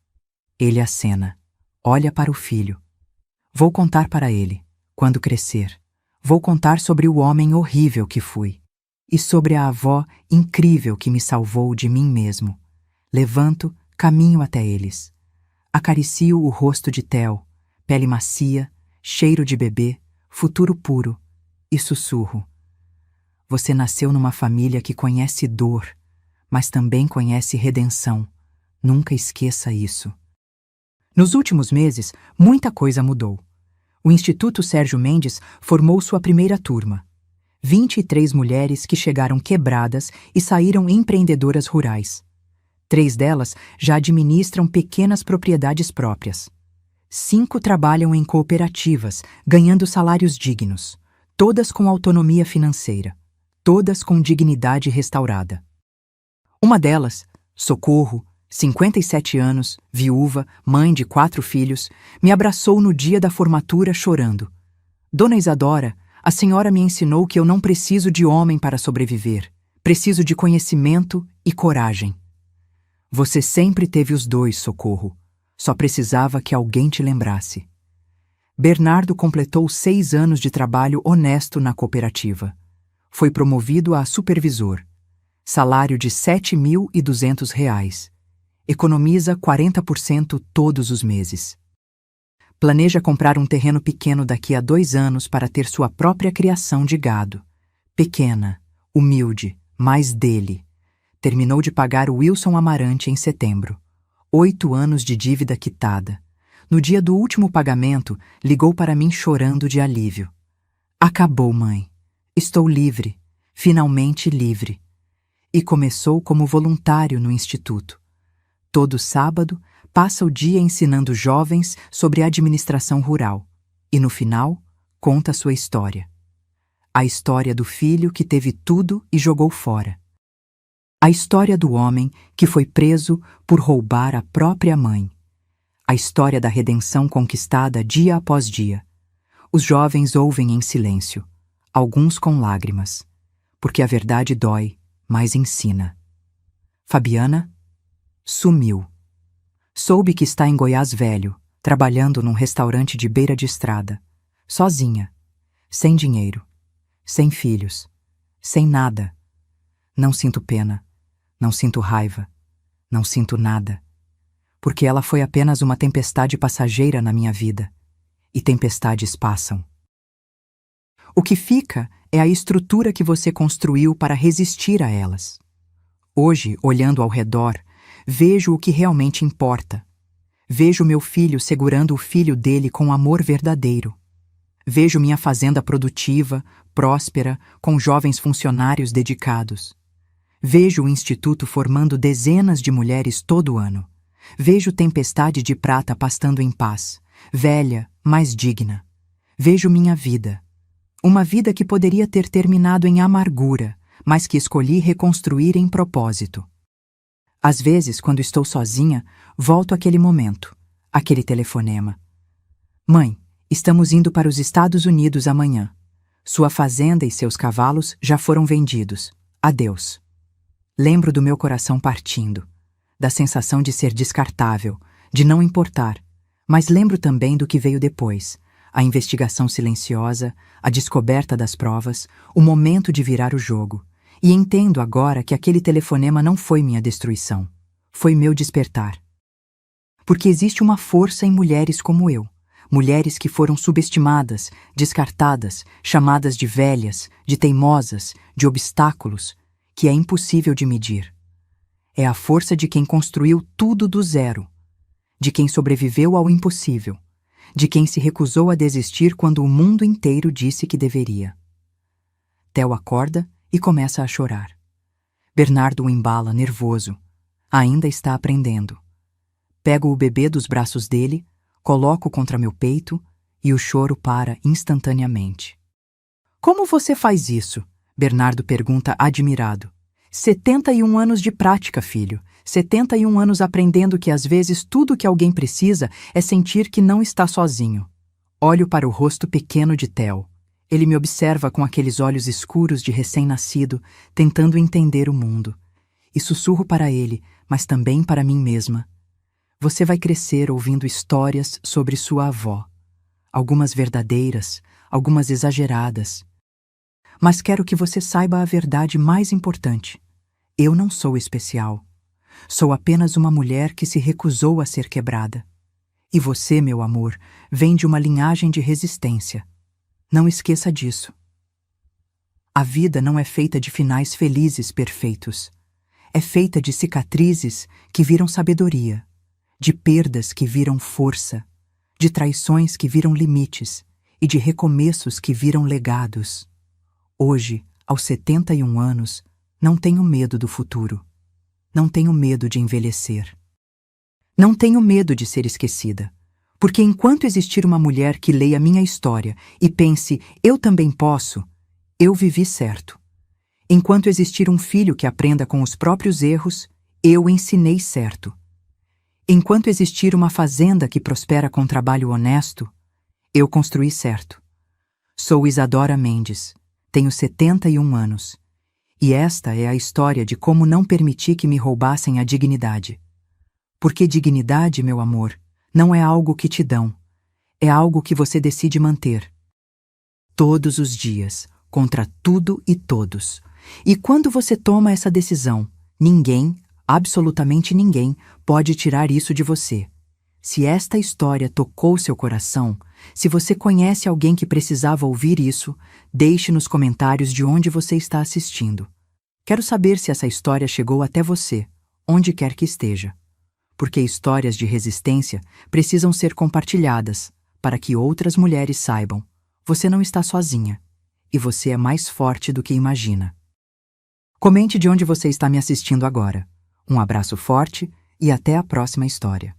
Ele acena. Olha para o filho. Vou contar para ele, quando crescer. Vou contar sobre o homem horrível que fui. E sobre a avó incrível que me salvou de mim mesmo. Levanto, caminho até eles. Acaricio o rosto de Theo, pele macia, cheiro de bebê, futuro puro, e sussurro. Você nasceu numa família que conhece dor, mas também conhece redenção. Nunca esqueça isso. Nos últimos meses, muita coisa mudou. O Instituto Sérgio Mendes formou sua primeira turma. 23 mulheres que chegaram quebradas e saíram empreendedoras rurais. 3 delas já administram pequenas propriedades próprias. 5 trabalham em cooperativas, ganhando salários dignos, todas com autonomia financeira, todas com dignidade restaurada. Uma delas, Socorro, 57 anos, viúva, mãe de 4 filhos, me abraçou no dia da formatura chorando. Dona Isadora, a senhora me ensinou que eu não preciso de homem para sobreviver. Preciso de conhecimento e coragem. Você sempre teve os dois, Socorro. Só precisava que alguém te lembrasse. Bernardo completou 6 anos de trabalho honesto na cooperativa. Foi promovido a supervisor. Salário de R$ 7.200. Economiza 40% todos os meses. Planeja comprar um terreno pequeno daqui a 2 anos para ter sua própria criação de gado. Pequena, humilde, mas dele. Terminou de pagar o Wilson Amarante em setembro. 8 anos de dívida quitada. No dia do último pagamento, ligou para mim chorando de alívio. Acabou, mãe. Estou livre. Finalmente livre. E começou como voluntário no instituto. Todo sábado, passa o dia ensinando jovens sobre administração rural. E no final, conta sua história. A história do filho que teve tudo e jogou fora. A história do homem que foi preso por roubar a própria mãe. A história da redenção conquistada dia após dia. Os jovens ouvem em silêncio, alguns com lágrimas, porque a verdade dói, mas ensina. Fabiana sumiu. Soube que está em Goiás Velho, trabalhando num restaurante de beira de estrada, sozinha, sem dinheiro, sem filhos, sem nada. Não sinto pena. Não sinto raiva, não sinto nada, porque ela foi apenas uma tempestade passageira na minha vida, e tempestades passam. O que fica é a estrutura que você construiu para resistir a elas. Hoje, olhando ao redor, vejo o que realmente importa. Vejo meu filho segurando o filho dele com amor verdadeiro. Vejo minha fazenda produtiva, próspera, com jovens funcionários dedicados. Vejo o Instituto formando dezenas de mulheres todo ano. Vejo Tempestade de Prata pastando em paz, velha, mas digna. Vejo minha vida. Uma vida que poderia ter terminado em amargura, mas que escolhi reconstruir em propósito. Às vezes, quando estou sozinha, volto àquele momento, aquele telefonema. Mãe, estamos indo para os Estados Unidos amanhã. Sua fazenda e seus cavalos já foram vendidos. Adeus. Lembro do meu coração partindo, da sensação de ser descartável, de não importar, mas lembro também do que veio depois, a investigação silenciosa, a descoberta das provas, o momento de virar o jogo, e entendo agora que aquele telefonema não foi minha destruição, foi meu despertar. Porque existe uma força em mulheres como eu, mulheres que foram subestimadas, descartadas, chamadas de velhas, de teimosas, de obstáculos, que é impossível de medir. É a força de quem construiu tudo do zero, de quem sobreviveu ao impossível, de quem se recusou a desistir quando o mundo inteiro disse que deveria. Theo acorda e começa a chorar. Bernardo o embala, nervoso. Ainda está aprendendo. Pego o bebê dos braços dele, coloco contra meu peito e o choro para instantaneamente. Como você faz isso? Bernardo pergunta admirado. 71 anos de prática, filho. 71 anos aprendendo que às vezes tudo que alguém precisa é sentir que não está sozinho. Olho para o rosto pequeno de Theo. Ele me observa com aqueles olhos escuros de recém-nascido, tentando entender o mundo. E sussurro para ele, mas também para mim mesma. Você vai crescer ouvindo histórias sobre sua avó. Algumas verdadeiras, algumas exageradas. Mas quero que você saiba a verdade mais importante. Eu não sou especial. Sou apenas uma mulher que se recusou a ser quebrada. E você, meu amor, vem de uma linhagem de resistência. Não esqueça disso. A vida não é feita de finais felizes perfeitos. É feita de cicatrizes que viram sabedoria, de perdas que viram força, de traições que viram limites e de recomeços que viram legados. Hoje, aos 71 anos, não tenho medo do futuro. Não tenho medo de envelhecer. Não tenho medo de ser esquecida. Porque enquanto existir uma mulher que leia minha história e pense, eu também posso, eu vivi certo. Enquanto existir um filho que aprenda com os próprios erros, eu ensinei certo. Enquanto existir uma fazenda que prospera com trabalho honesto, eu construí certo. Sou Isadora Mendes, tenho 71 anos. E esta é a história de como não permiti que me roubassem a dignidade. Porque dignidade, meu amor, não é algo que te dão, é algo que você decide manter. Todos os dias, contra tudo e todos. E quando você toma essa decisão, ninguém, absolutamente ninguém, pode tirar isso de você. Se esta história tocou seu coração, se você conhece alguém que precisava ouvir isso, deixe nos comentários de onde você está assistindo. Quero saber se essa história chegou até você, onde quer que esteja. Porque histórias de resistência precisam ser compartilhadas para que outras mulheres saibam: você não está sozinha e você é mais forte do que imagina. Comente de onde você está me assistindo agora. Um abraço forte e até a próxima história.